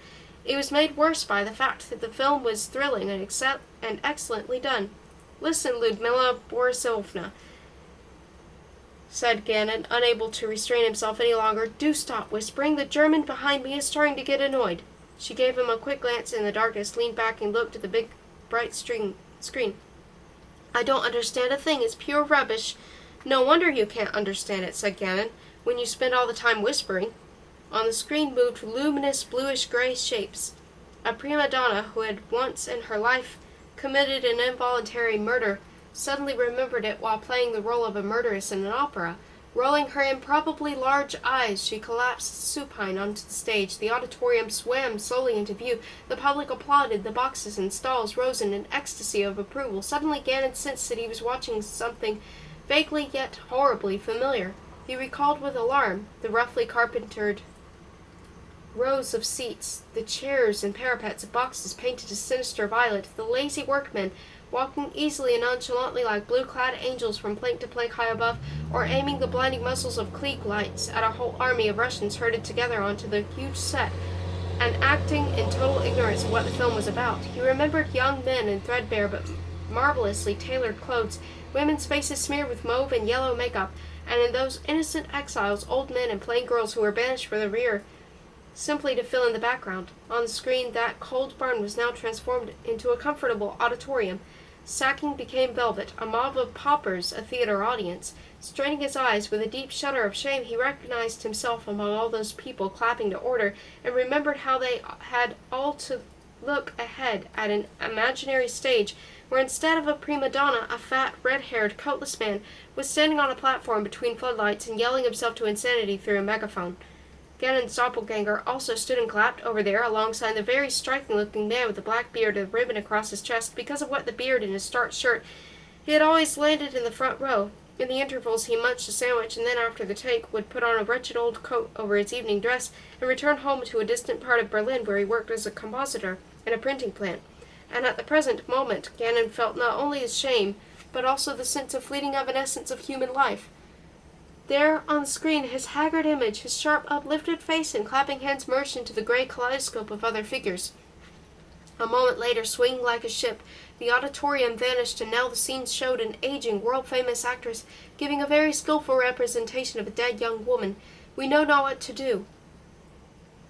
It was made worse by the fact that the film was thrilling and excellently done. "Listen, Ludmilla Borisovna," said Gannon, unable to restrain himself any longer. "Do stop whispering. The German behind me is starting to get annoyed." She gave him a quick glance in the darkness, leaned back, and looked at the big, bright screen. "I don't understand a thing. It's pure rubbish." "No wonder you can't understand it," said Gannon, "when you spend all the time whispering." On the screen moved luminous bluish-gray shapes. A prima donna who had once in her life committed an involuntary murder suddenly remembered it while playing the role of a murderess in an opera. Rolling her improbably large eyes, she collapsed supine onto the stage. The auditorium swam slowly into view. The public applauded. The boxes and stalls rose in an ecstasy of approval. Suddenly Gannon sensed that he was watching something vaguely yet horribly familiar. He recalled with alarm the roughly carpentered rows of seats, the chairs and parapets of boxes painted a sinister violet, the lazy workmen walking easily and nonchalantly like blue-clad angels from plank to plank high above, or aiming the blinding muzzles of Klieg lights at a whole army of Russians herded together onto the huge set, and acting in total ignorance of what the film was about. He remembered young men in threadbare but marvelously tailored clothes, women's faces smeared with mauve and yellow makeup, and in those innocent exiles, old men and plain girls who were banished for the rear, simply to fill in the background. On the screen, that cold barn was now transformed into a comfortable auditorium. Sacking became velvet, a mob of paupers a theater audience. Straining his eyes with a deep shudder of shame, he recognized himself among all those people clapping to order, and remembered how they had all to look ahead at an imaginary stage where instead of a prima donna, a fat, red-haired, coatless man was standing on a platform between floodlights and yelling himself to insanity through a megaphone. Gannon's doppelganger also stood and clapped over there alongside the very striking-looking man with the black beard and the ribbon across his chest. Because of what the beard and his starched shirt, he had always landed in the front row. In the intervals he munched a sandwich, and then after the take would put on a wretched old coat over his evening dress and return home to a distant part of Berlin where he worked as a compositor in a printing plant. And at the present moment Gannon felt not only his shame, but also the sense of fleeting evanescence of human life. There, on the screen, his haggard image, his sharp, uplifted face and clapping hands merged into the gray kaleidoscope of other figures. A moment later, swinging like a ship, the auditorium vanished, and now the scene showed an aging, world-famous actress giving a very skillful representation of a dead young woman. We know not what to do.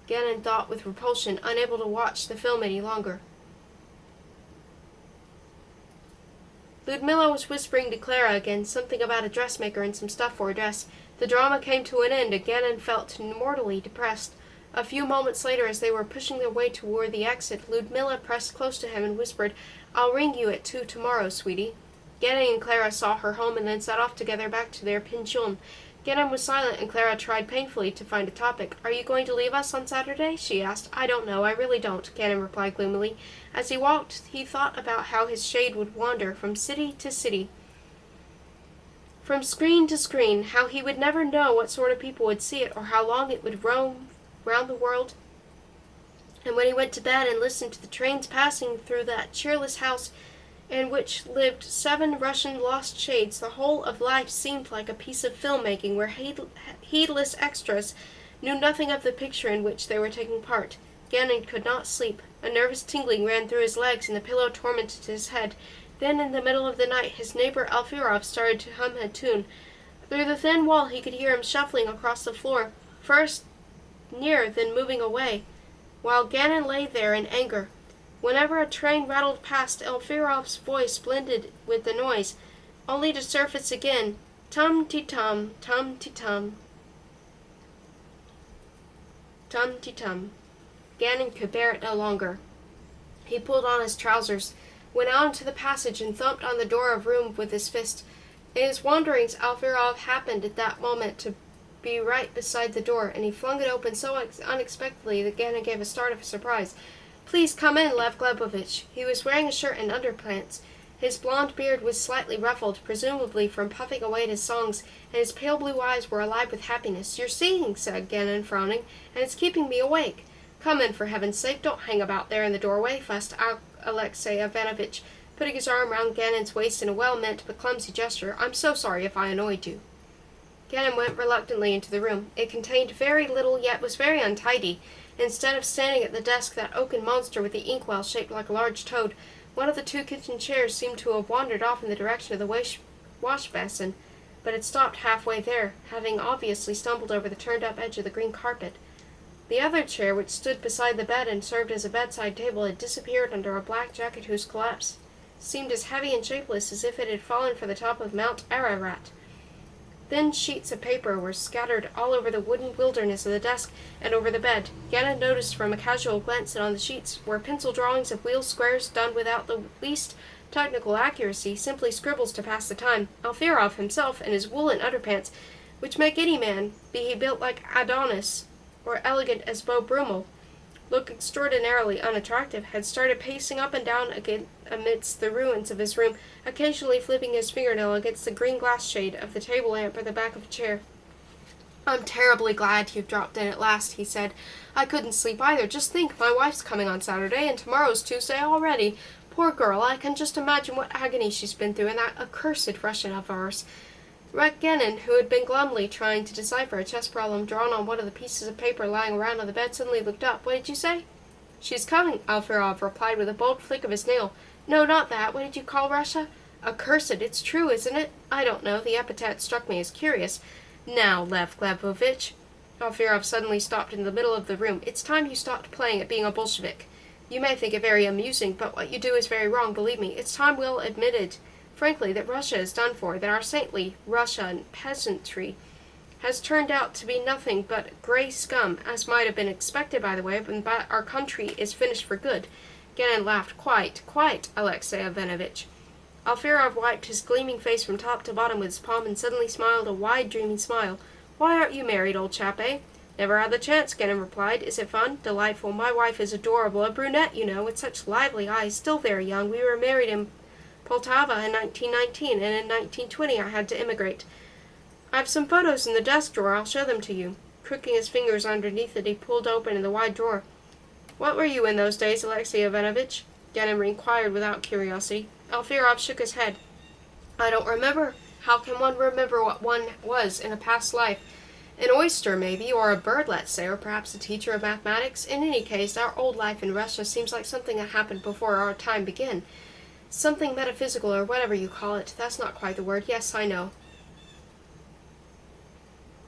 Gannon thought with repulsion, unable to watch the film any longer. Ludmilla was whispering to Clara again, something about a dressmaker and some stuff for a dress. The drama came to an end, and Gannon felt mortally depressed. A few moments later, as they were pushing their way toward the exit, Ludmilla pressed close to him and whispered, "I'll ring you at 2 tomorrow, sweetie." Gannon and Clara saw her home and then set off together back to their pension. Gannon was silent, and Clara tried painfully to find a topic. "Are you going to leave us on Saturday?" she asked. "I don't know. I really don't," Gannon replied gloomily. As he walked, he thought about how his shade would wander from city to city, from screen to screen, how he would never know what sort of people would see it, or how long it would roam round the world. And when he went to bed and listened to the trains passing through that cheerless house in which lived 7 Russian lost shades, the whole of life seemed like a piece of film-making where heedless extras knew nothing of the picture in which they were taking part. Gannon could not sleep. A nervous tingling ran through his legs, and the pillow tormented his head. Then, in the middle of the night, his neighbor Alfirov started to hum a tune. Through the thin wall he could hear him shuffling across the floor, first near, then moving away, while Gannon lay there in anger. Whenever a train rattled past, Alfirov's voice blended with the noise, only to surface again, tum-ti-tum, tum-ti-tum, tum-ti-tum. Gannon could bear it no longer. He pulled on his trousers, went out into the passage, and thumped on the door of room with his fist. In his wanderings, Alfirov happened at that moment to be right beside the door, and he flung it open so unexpectedly that Gannon gave a start of surprise. "Please come in, Lev Glebovich." He was wearing a shirt and underpants. His blond beard was slightly ruffled, presumably from puffing away at his songs, and his pale blue eyes were alive with happiness. "You're singing," said Gannon, frowning, "and it's keeping me awake." "Come in, for heaven's sake. Don't hang about there in the doorway," fussed Alexey Ivanovich, putting his arm round Gannon's waist in a well-meant but clumsy gesture. "I'm so sorry if I annoyed you." Gannon went reluctantly into the room. It contained very little, yet was very untidy. Instead of standing at the desk, that oaken monster with the inkwell shaped like a large toad, one of the 2 kitchen chairs seemed to have wandered off in the direction of the wash basin, but had stopped halfway there, having obviously stumbled over the turned-up edge of the green carpet. The other chair, which stood beside the bed and served as a bedside table, had disappeared under a black jacket whose collapse seemed as heavy and shapeless as if it had fallen from the top of Mount Ararat. Thin sheets of paper were scattered all over the wooden wilderness of the desk and over the bed. Gannon noticed from a casual glance that on the sheets were pencil drawings of wheel squares done without the least technical accuracy, simply scribbles to pass the time. Alfirov himself, in his woolen underpants, which make any man, be he built like Adonis or elegant as Beau Brummel, look extraordinarily unattractive, had started pacing up and down again amidst the ruins of his room, occasionally flipping his fingernail against the green glass shade of the table lamp or the back of a chair. "I'm terribly glad you've dropped in at last," he said. "I couldn't sleep either. Just think, my wife's coming on Saturday, and tomorrow's Tuesday already. Poor girl, I can just imagine what agony she's been through in that accursed Russian of ours." Gannon, who had been glumly trying to decipher a chess problem drawn on one of the pieces of paper lying around on the bed, suddenly looked up. "What did you say?" "She's coming," Alfirov replied with a bold flick of his nail. No, not that. What did you call Russia? Accursed. It's true, isn't it? I don't know. The epithet struck me as curious. Now, Lev Glebovich. Alfirov suddenly stopped in the middle of the room. It's time you stopped playing at being a Bolshevik. You may think it very amusing, but what you do is very wrong, believe me. It's time Will admitted, frankly, that Russia is done for, that our saintly Russian peasantry has turned out to be nothing but grey scum, as might have been expected, by the way, but our country is finished for good. Genin laughed. Quite, Alexey Ivanovich. Alfirov wiped his gleaming face from top to bottom with his palm and suddenly smiled a wide, dreamy smile. Why aren't you married, old chap, eh? Never had the chance, Genin replied. Is it fun? Delightful. My wife is adorable. A brunette, you know, with such lively eyes, still very young. We were married in Poltava in 1919, and in 1920 I had to immigrate. I've some photos in the desk drawer. I'll show them to you. Crooking his fingers underneath it, he pulled open the wide drawer. What were you in those days, Alexey Ivanovich? Genin inquired without curiosity. Alfirov shook his head. I don't remember. How can one remember what one was in a past life? An oyster, maybe, or a bird, let's say, or perhaps a teacher of mathematics. In any case, our old life in Russia seems like something that happened before our time began. Something metaphysical, or whatever you call it. That's not quite the word. Yes, I know.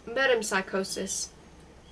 Metempsychosis.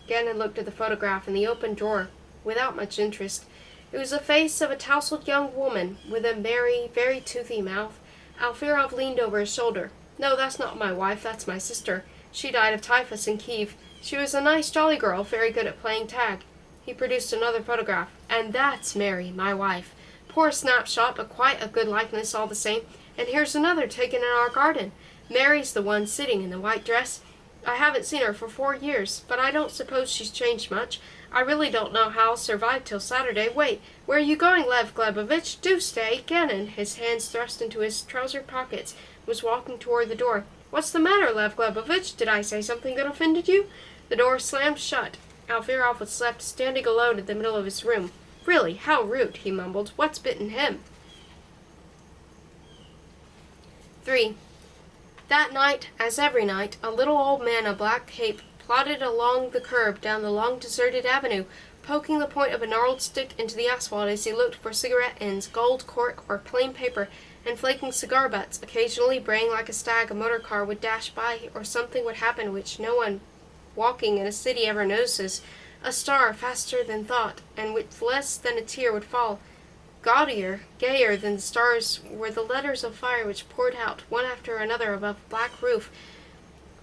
Genin looked at the photograph in the open drawer without much interest. It was the face of a tousled young woman with a merry, very toothy mouth. Alfirov leaned over his shoulder. No, that's not my wife, that's my sister. She died of typhus in Kiev. She was a nice, jolly girl, very good at playing tag. He produced another photograph. And that's Mary, my wife. Poor snapshot, but quite a good likeness all the same. And here's another taken in our garden. Mary's the one sitting in the white dress. I haven't seen her for 4 years, but I don't suppose she's changed much. I really don't know how I'll survive till Saturday. Wait, where are you going, Lev Glebovich? Do stay. Genin, his hands thrust into his trouser pockets, was walking toward the door. What's the matter, Lev Glebovich? Did I say something that offended you? The door slammed shut. Alfirov was left standing alone in the middle of his room. Really, how rude, he mumbled. What's bitten him? 3. That night, as every night, a little old man in a black cape plodded along the curb down the long deserted avenue, poking the point of a gnarled stick into the asphalt as he looked for cigarette ends, gold cork, or plain paper, and flaking cigar butts. Occasionally, braying like a stag, a motor car would dash by, or something would happen which no one walking in a city ever notices. A star, faster than thought, and with less than a tear, would fall. Gaudier, gayer than the stars were the letters of fire which poured out, one after another, above a black roof,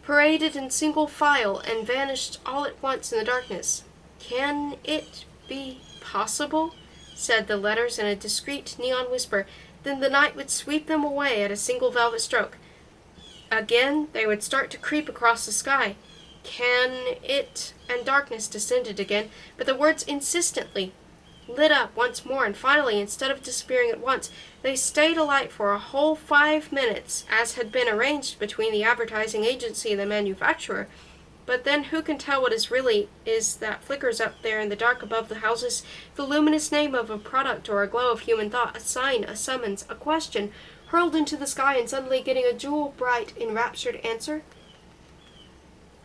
paraded in single file, and vanished all at once in the darkness. Can it be possible? Said the letters in a discreet neon whisper. Then the night would sweep them away at a single velvet stroke. Again they would start to creep across the sky. Can it? And darkness descended again, but the words insistently lit up once more, and finally, instead of disappearing at once, they stayed alight for a whole 5 minutes, as had been arranged between the advertising agency and the manufacturer. But then who can tell what is that flickers up there in the dark above the houses? The luminous name of a product, or a glow of human thought, a sign, a summons, a question, hurled into the sky and suddenly getting a jewel-bright, enraptured answer?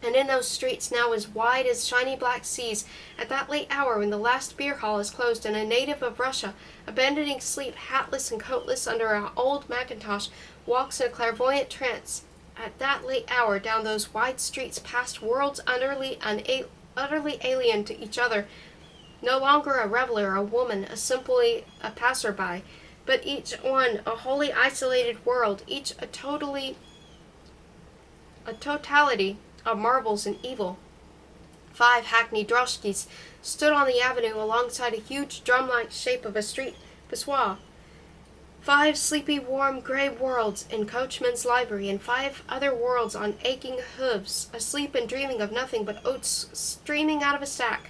And in those streets now as wide as shiny black seas, at that late hour when the last beer hall is closed and a native of Russia, abandoning sleep, hatless and coatless under an old mackintosh, walks in a clairvoyant trance, at that late hour down those wide streets past worlds utterly alien to each other, no longer a reveler, a woman, simply a passerby, but each one a wholly isolated world, each a totality of marvels and evil. 5 hackney droshkis stood on the avenue alongside a huge drum-like shape of a street pissoir. 5 sleepy, warm, grey worlds in coachman's livery, and 5 other worlds on aching hooves, asleep and dreaming of nothing but oats streaming out of a sack.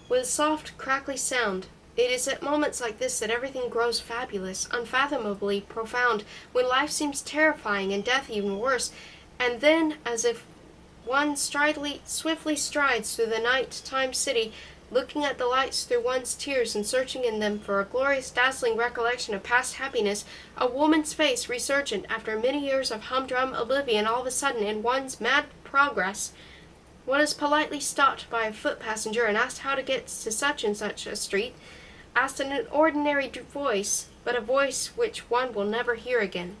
With a soft, crackly sound, it is at moments like this that everything grows fabulous, unfathomably profound, when life seems terrifying and death even worse, and then, as if one swiftly strides through the night-time city, looking at the lights through one's tears and searching in them for a glorious, dazzling recollection of past happiness, a woman's face resurgent after many years of humdrum oblivion, all of a sudden, in one's mad progress, one is politely stopped by a foot-passenger and asked how to get to such and such a street, asked in an ordinary voice, but a voice which one will never hear again.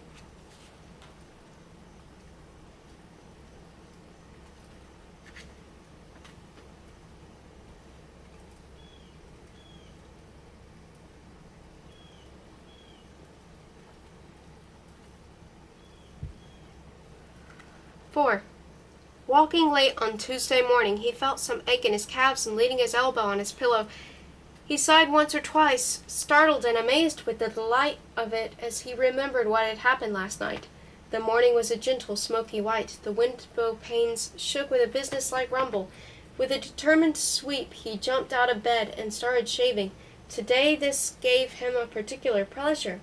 "4. Walking late on Tuesday morning, he felt some ache in his calves, and leaning his elbow on his pillow, he sighed once or twice, startled and amazed with the delight of it as he remembered what had happened last night. The morning was a gentle, smoky white. The window panes shook with a business-like rumble. With a determined sweep, he jumped out of bed and started shaving. Today this gave him a particular pleasure.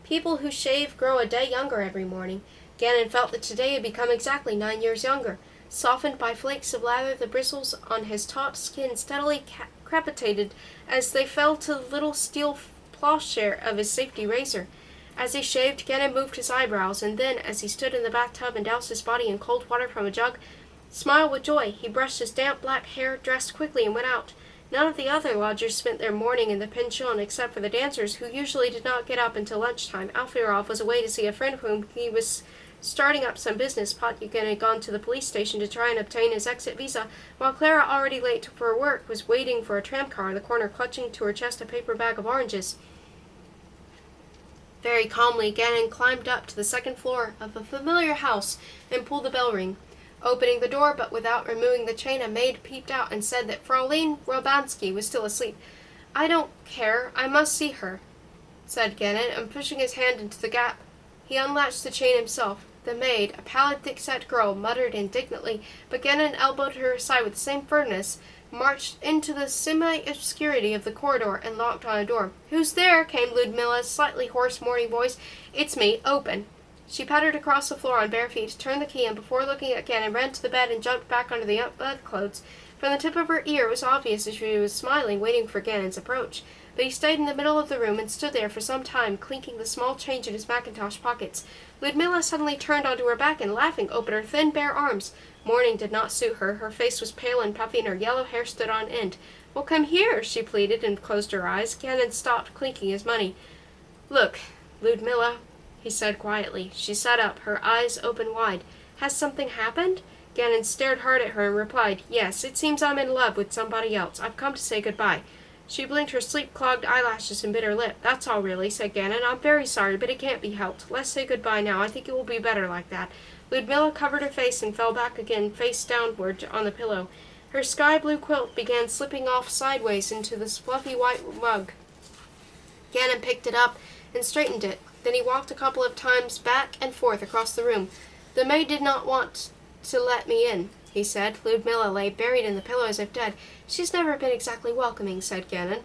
People who shave grow a day younger every morning. Gannon felt that today had become exactly 9 years younger. Softened by flakes of lather, the bristles on his taut skin steadily crepitated as they fell to the little steel plowshare of his safety razor. As he shaved, Gannon moved his eyebrows, and then, as he stood in the bathtub and doused his body in cold water from a jug, smiled with joy. He brushed his damp black hair, dressed quickly, and went out. None of the other lodgers spent their morning in the pension except for the dancers, who usually did not get up until lunchtime. Alfierov was away to see a friend whom he was starting up some business. Potyakin had gone to the police station to try and obtain his exit visa, while Clara, already late for work, was waiting for a tramcar in the corner, clutching to her chest a paper bag of oranges. Very calmly, Gannon climbed up to the second floor of a familiar house and pulled the bell ring. Opening the door, but without removing the chain, a maid peeped out and said that Fraulein Robansky was still asleep. "I don't care. I must see her," said Gannon, and pushing his hand into the gap, he unlatched the chain himself. The maid, a pallid, thick-set girl, muttered indignantly, but Gannon elbowed her aside with the same firmness, marched into the semi-obscurity of the corridor, and locked on a door. "Who's there?" came Ludmilla's slightly hoarse morning voice. "It's me. Open." She pattered across the floor on bare feet, turned the key, and before looking at Gannon, ran to the bed and jumped back under the bedclothes. From the tip of her ear it was obvious that she was smiling, waiting for Gannon's approach. But he stayed in the middle of the room and stood there for some time, clinking the small change in his mackintosh pockets. Ludmilla suddenly turned onto her back and, laughing, opened her thin, bare arms. Morning did not suit her. Her face was pale and puffy, and her yellow hair stood on end. "Well, come here," she pleaded, and closed her eyes. Gannon stopped clinking his money. "Look, Ludmilla," he said quietly. She sat up, her eyes open wide. "Has something happened?" Gannon stared hard at her and replied, "Yes, it seems I'm in love with somebody else. I've come to say goodbye." She blinked her sleep-clogged eyelashes and bit her lip. "That's all, really," said Gannon. "I'm very sorry, but it can't be helped. Let's say goodbye now. I think it will be better like that." Ludmilla covered her face and fell back again, face downward, on the pillow. Her sky-blue quilt began slipping off sideways into the fluffy white rug. Gannon picked it up and straightened it. Then he walked a couple of times back and forth across the room. "The maid did not want to let me in," he said. Ludmilla lay buried in the pillow as if dead. "She's never been exactly welcoming," said Gannon.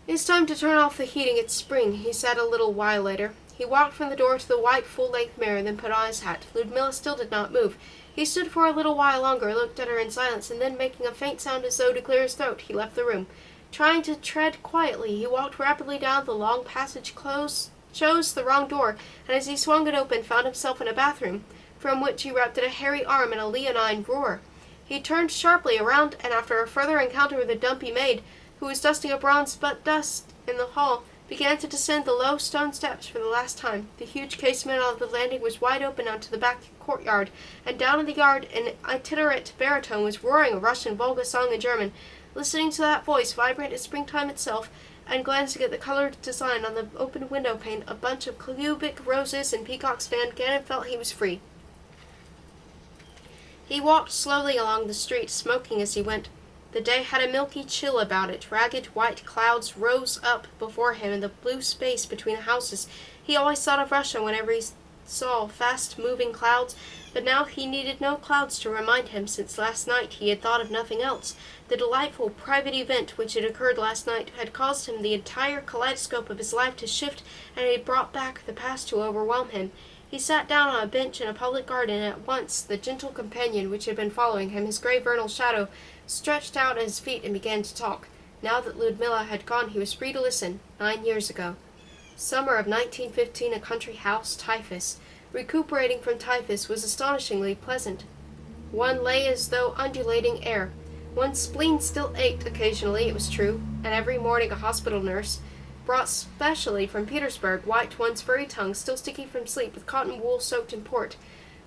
"It's time to turn off the heating. It's spring," he said a little while later. He walked from the door to the white full-length mirror, then put on his hat. Ludmilla still did not move. He stood for a little while longer, looked at her in silence, and then, making a faint sound as though to clear his throat, he left the room. Trying to tread quietly, he walked rapidly down the long passage, chose the wrong door, and as he swung it open, found himself in a bathroom, from which erupted a hairy arm and a leonine roar. He turned sharply around, and after a further encounter with a dumpy maid, who was dusting a bronze dust in the hall, began to descend the low stone steps for the last time. The huge casement on the landing was wide open onto the back courtyard, and down in the yard an itinerant baritone was roaring a Russian Volga song in German. Listening to that voice, vibrant as springtime itself, and glancing at the colored design on the open window pane, a bunch of cubic roses and peacock's fan, Gannon felt he was free. He walked slowly along the street, smoking as he went. The day had a milky chill about it. Ragged white clouds rose up before him in the blue space between the houses. He always thought of Russia whenever he saw fast-moving clouds, but now he needed no clouds to remind him, since last night he had thought of nothing else. The delightful private event which had occurred last night had caused him the entire kaleidoscope of his life to shift, and had brought back the past to overwhelm him. He sat down on a bench in a public garden, and at once the gentle companion which had been following him, his grey vernal shadow, stretched out at his feet and began to talk. Now that Ludmilla had gone, he was free to listen. 9 years ago. Summer of 1915, a country house, typhus. Recuperating from typhus was astonishingly pleasant. One lay as though undulating air. One's spleen still ached occasionally, it was true, and every morning a hospital nurse, brought specially from Petersburg, wiped one's furry tongue, still sticky from sleep, with cotton wool soaked in port.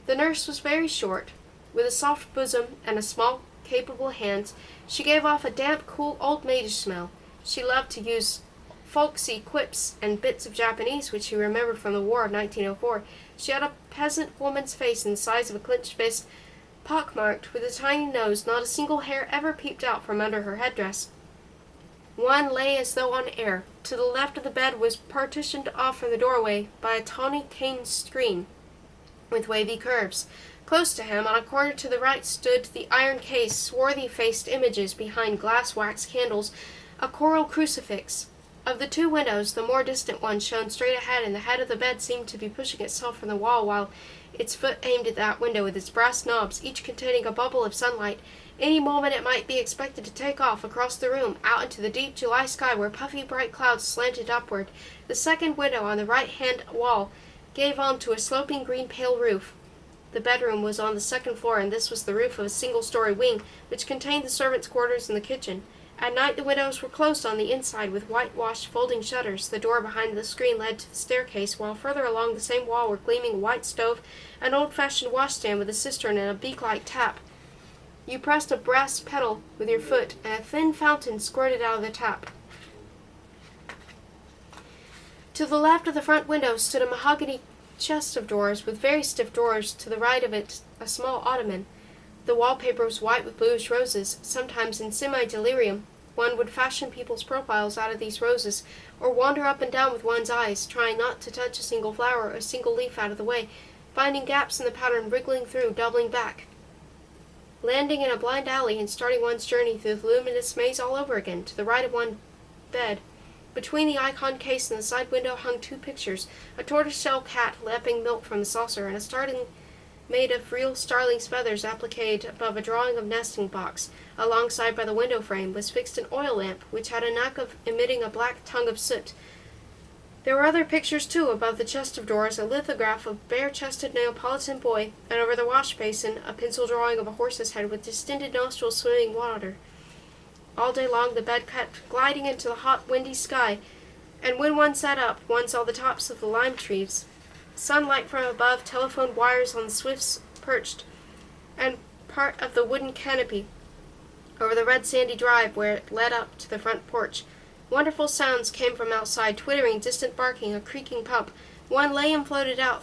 The nurse was very short, with a soft bosom and a small, capable hands. She gave off a damp, cool, old maidish smell. She loved to use folksy quips and bits of Japanese which he remembered from the War of 1904. She had a peasant woman's face in the size of a clenched fist, pockmarked, with a tiny nose. Not a single hair ever peeped out from under her headdress. One lay as though on air. To the left of the bed was partitioned off from the doorway by a tawny cane screen with wavy curves. Close to him, on a corner to the right, stood the iron case, swarthy-faced images behind glass wax candles, a coral crucifix. Of the two windows, the more distant one shone straight ahead, and the head of the bed seemed to be pushing itself from the wall, while its foot aimed at that window with its brass knobs, each containing a bubble of sunlight. Any moment it might be expected to take off across the room, out into the deep July sky where puffy bright clouds slanted upward. The second window on the right-hand wall gave on to a sloping green pale roof. The bedroom was on the second floor, and this was the roof of a single-story wing, which contained the servants' quarters and the kitchen. At night the windows were closed on the inside with whitewashed folding shutters. The door behind the screen led to the staircase, while further along the same wall were gleaming a white stove, an old-fashioned washstand with a cistern and a beak-like tap. You pressed a brass pedal with your foot, and a thin fountain squirted out of the tap. To the left of the front window stood a mahogany chest of drawers with very stiff drawers. To the right of it a small ottoman. The wallpaper was white with bluish roses. Sometimes in semi-delirium one would fashion people's profiles out of these roses, or wander up and down with one's eyes, trying not to touch a single flower or a single leaf out of the way, finding gaps in the pattern, wriggling through, doubling back, landing in a blind alley and starting one's journey through the luminous maze all over again. To the right of one bed, between the icon case and the side window, hung two pictures, a tortoiseshell cat lapping milk from the saucer, and a starling made of real starling's feathers appliqued above a drawing of nesting box. Alongside by the window frame was fixed an oil lamp, which had a knack of emitting a black tongue of soot. There were other pictures, too, above the chest of drawers, a lithograph of a bare-chested Neapolitan boy, and over the wash-basin a pencil drawing of a horse's head with distended nostrils swimming water. All day long the bed kept gliding into the hot, windy sky, and when one sat up, one saw the tops of the lime trees, sunlight from above, telephone wires on the swifts perched, and part of the wooden canopy over the red sandy drive where it led up to the front porch. Wonderful sounds came from outside, twittering, distant barking, a creaking pump. One lay and floated out,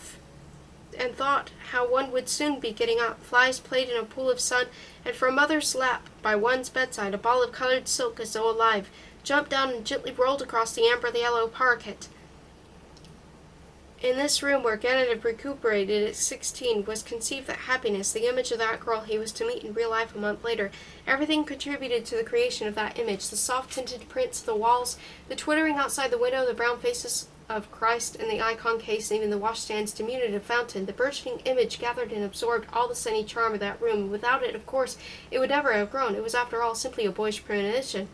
and thought how one would soon be getting up. Flies played in a pool of sun, and from mother's lap, by one's bedside, a ball of colored silk as though alive, jumped down and gently rolled across the amber-yellow parquet. In this room where Gannett had recuperated at 16 was conceived that happiness, the image of that girl he was to meet in real life a month later. Everything contributed to the creation of that image, the soft-tinted prints of the walls, the twittering outside the window, the brown faces of Christ in the icon case, and even the washstand's diminutive fountain. The bursting image gathered and absorbed all the sunny charm of that room. Without it, of course, it would never have grown. It was, after all, simply a boyish premonition,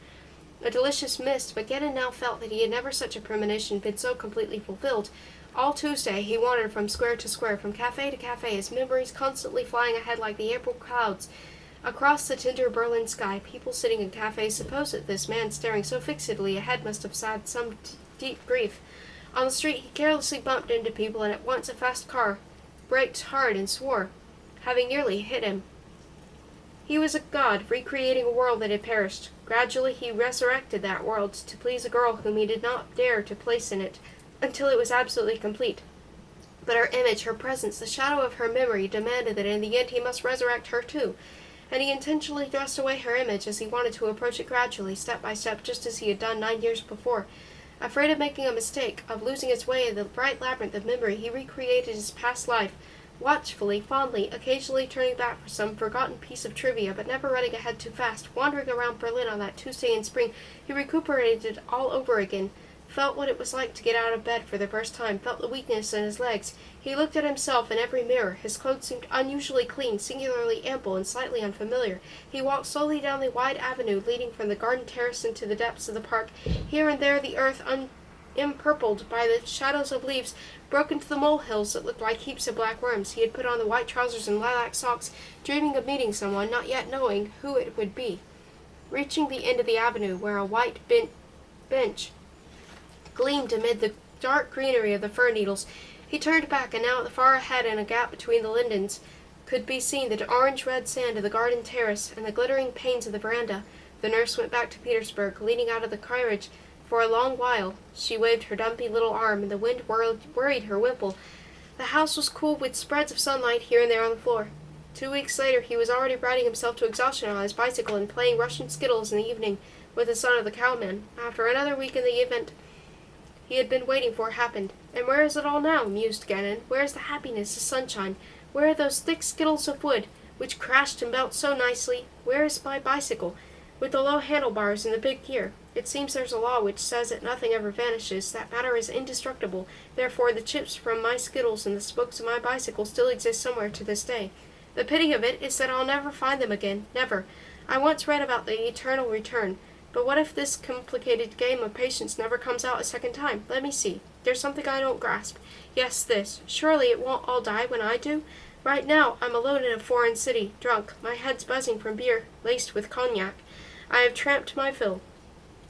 a delicious mist, but Gannett now felt that he had never such a premonition been so completely fulfilled. All Tuesday he wandered from square to square, from cafe to cafe, his memories constantly flying ahead like the April clouds across the tender Berlin sky. People sitting in cafes supposed that this man staring so fixedly ahead must have had some deep grief. On the street he carelessly bumped into people, and at once a fast car braked hard and swore, having nearly hit him. He was a god, recreating a world that had perished. Gradually he resurrected that world to please a girl whom he did not dare to place in it until it was absolutely complete. But her image, her presence, the shadow of her memory demanded that in the end he must resurrect her too, and he intentionally thrust away her image as he wanted to approach it gradually, step by step, just as he had done 9 years before. Afraid of making a mistake, of losing his way in the bright labyrinth of memory, he recreated his past life, watchfully, fondly, occasionally turning back for some forgotten piece of trivia, but never running ahead too fast. Wandering around Berlin on that Tuesday in spring, he recuperated all over again, felt what it was like to get out of bed for the first time, felt the weakness in his legs. He looked at himself in every mirror. His clothes seemed unusually clean, singularly ample, and slightly unfamiliar. He walked slowly down the wide avenue leading from the garden terrace into the depths of the park. Here and there the earth, empurpled by the shadows of leaves, broke into the molehills that looked like heaps of black worms. He had put on the white trousers and lilac socks, dreaming of meeting someone, not yet knowing who it would be. Reaching the end of the avenue, where a white bench gleamed amid the dark greenery of the fir needles. He turned back, and now far ahead in a gap between the lindens could be seen the orange-red sand of the garden terrace and the glittering panes of the veranda. The nurse went back to Petersburg, leaning out of the carriage for a long while. She waved her dumpy little arm, and the wind worried her wimple. The house was cool with spreads of sunlight here and there on the floor. 2 weeks later, he was already riding himself to exhaustion on his bicycle and playing Russian skittles in the evening with the son of the cowman. After another week in the event he had been waiting for happened. And where is it all now? Mused Gannon. Where is the happiness, the sunshine? Where are those thick skittles of wood, which crashed and bounced so nicely? Where is my bicycle, with the low handlebars and the big gear? It seems there's a law which says that nothing ever vanishes, that matter is indestructible. Therefore the chips from my skittles and the spokes of my bicycle still exist somewhere to this day. The pity of it is that I'll never find them again, never. I once read about the eternal return. But what if this complicated game of patience never comes out a second time? Let me see. There's something I don't grasp. Yes, this. Surely it won't all die when I do? Right now, I'm alone in a foreign city, drunk. My head's buzzing from beer, laced with cognac. I have tramped my fill.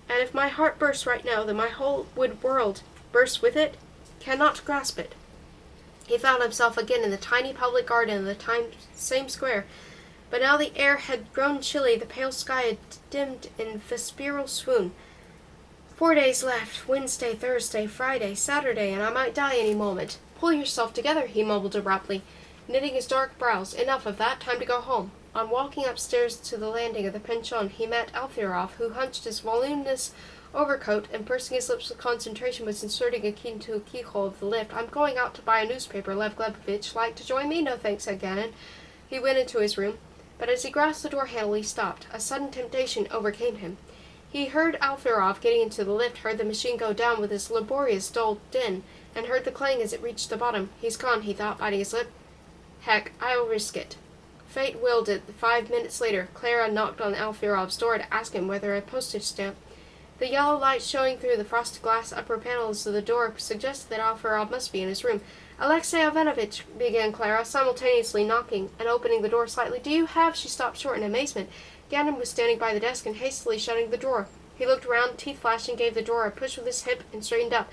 And if my heart bursts right now, then my whole world bursts with it. Cannot grasp it. He found himself again in the tiny public garden in the same square. But now the air had grown chilly, the pale sky had dimmed in vesperal swoon. 4 days left, Wednesday, Thursday, Friday, Saturday, and I might die any moment. Pull yourself together, he mumbled abruptly, knitting his dark brows. Enough of that, time to go home. On walking upstairs to the landing of the pension, he met Alfierov, who hunched his voluminous overcoat and, pursing his lips with concentration, was inserting a key into a keyhole of the lift. I'm going out to buy a newspaper, Lev Glebovich. Like to join me? No thanks, said Gannon. He went into his room. But as he grasped the door handle, he stopped. A sudden temptation overcame him. He heard Alfierov getting into the lift, heard the machine go down with its laborious, dull din, and heard the clang as it reached the bottom. He's gone, he thought, biting his lip. Heck, I'll risk it. Fate willed it. 5 minutes later, Clara knocked on Alfierov's door to ask him whether a postage stamp. The yellow light showing through the frosted glass upper panels of the door suggested that Alfierov must be in his room. Alexey Ivanovich, began Clara, simultaneously knocking and opening the door slightly. Do you have? She stopped short in amazement. Gannon was standing by the desk and hastily shutting the drawer. He looked around, teeth flashing, gave the drawer a push with his hip, and straightened up.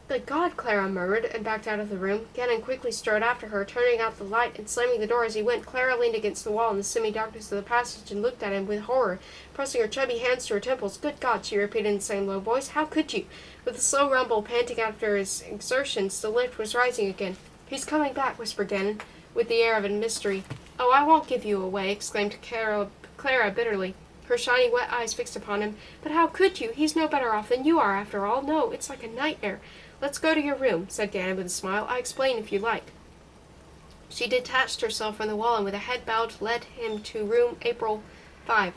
Good God, Clara murmured, and backed out of the room. Gannon quickly strode after her, turning out the light and slamming the door as he went. Clara leaned against the wall in the semi-darkness of the passage and looked at him with horror, pressing her chubby hands to her temples. Good God, she repeated in the same low voice. How could you? With a slow rumble, panting after his exertions, the lift was rising again. He's coming back, whispered Gannon, with the air of a mystery. Oh, I won't give you away, exclaimed Clara bitterly, her shiny wet eyes fixed upon him. But how could you? He's no better off than you are, after all. No, it's like a nightmare. Let's go to your room, said Gannon with a smile. I'll explain if you like. She detached herself from the wall and with a head bowed led him to room April 5.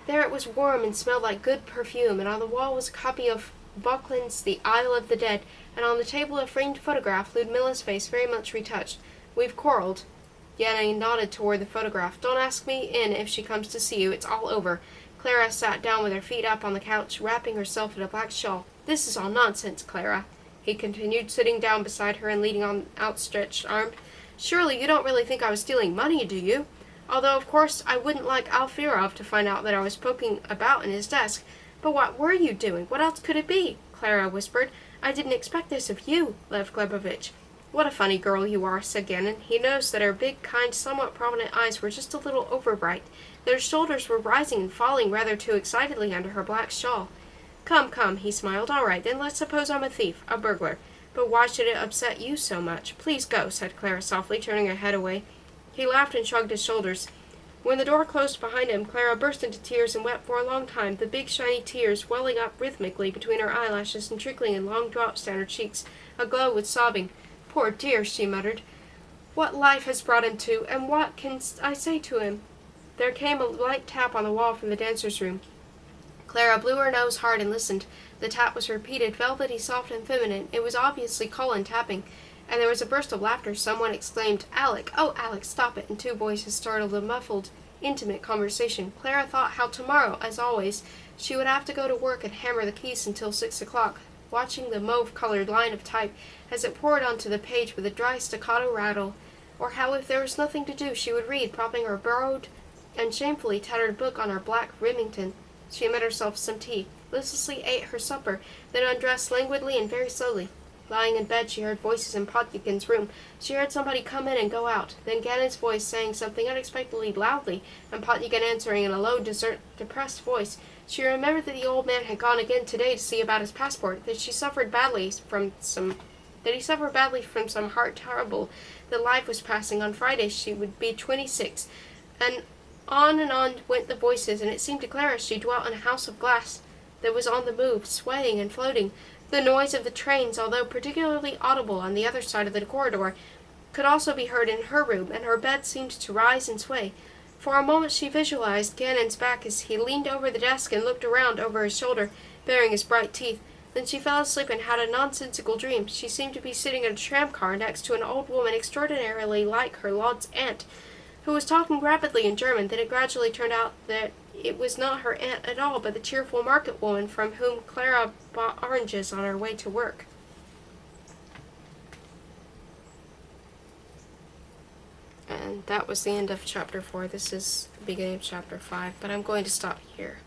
There it was warm and smelled like good perfume, and on the wall was a copy of Böcklin's The Isle of the Dead, and on the table a framed photograph, Ludmilla's face very much retouched. We've quarreled. Gannon nodded toward the photograph. Don't ask me in if she comes to see you. It's all over. Clara sat down with her feet up on the couch, wrapping herself in a black shawl. This is all nonsense, Clara, he continued, sitting down beside her and leaning on outstretched arm. Surely you don't really think I was stealing money, do you? Although, of course, I wouldn't like Alfierov to find out that I was poking about in his desk. But what were you doing? What else could it be? Clara whispered. I didn't expect this of you, Lev Glebovich. What a funny girl you are, said Gannon. He noticed that her big, kind, somewhat prominent eyes were just a little overbright. Their shoulders were rising and falling rather too excitedly under her black shawl. Come, come, he smiled. All right, then let's suppose I'm a thief, a burglar. But why should it upset you so much? Please go, said Clara softly, turning her head away. He laughed and shrugged his shoulders. When the door closed behind him, Clara burst into tears and wept for a long time, the big shiny tears welling up rhythmically between her eyelashes and trickling in long drops down her cheeks, aglow with sobbing. Poor dear, she muttered. What life has brought him to, and what can I say to him? There came a light tap on the wall from the dancer's room. Clara blew her nose hard and listened. The tap was repeated, velvety, soft, and feminine. It was obviously Colin tapping, and there was a burst of laughter. Someone exclaimed, Alec! Oh, Alec, stop it! And two voices startled a muffled, intimate conversation. Clara thought how tomorrow, as always, she would have to go to work and hammer the keys until 6 o'clock, watching the mauve-colored line of type as it poured onto the page with a dry staccato rattle, or how if there was nothing to do she would read, propping her borrowed and shamefully tattered book on her black Remington. She made herself some tea. listlessly ate her supper, then undressed languidly and very slowly. Lying in bed, she heard voices in Potnikin's room. She heard somebody come in and go out. Then Ganon's voice saying something unexpectedly loudly, and Potnikin answering in a low, depressed voice. She remembered that the old man had gone again today to see about his passport, that he suffered badly from some heart trouble, that life was passing. On Friday she would be 26, and on went the voices, and it seemed to Clara she dwelt in a house of glass that was on the move, swaying and floating. The noise of the trains, although particularly audible on the other side of the corridor, could also be heard in her room, and her bed seemed to rise and sway. For a moment she visualized Ganon's back as he leaned over the desk and looked around over his shoulder, baring his bright teeth. Then she fell asleep and had a nonsensical dream. She seemed to be sitting in a tramcar next to an old woman extraordinarily like her lord's aunt, who was talking rapidly in German. Then it gradually turned out that it was not her aunt at all, but the cheerful market woman from whom Clara bought oranges on her way to work. And that was the end of chapter 4. This is the beginning of chapter 5, but I'm going to stop here.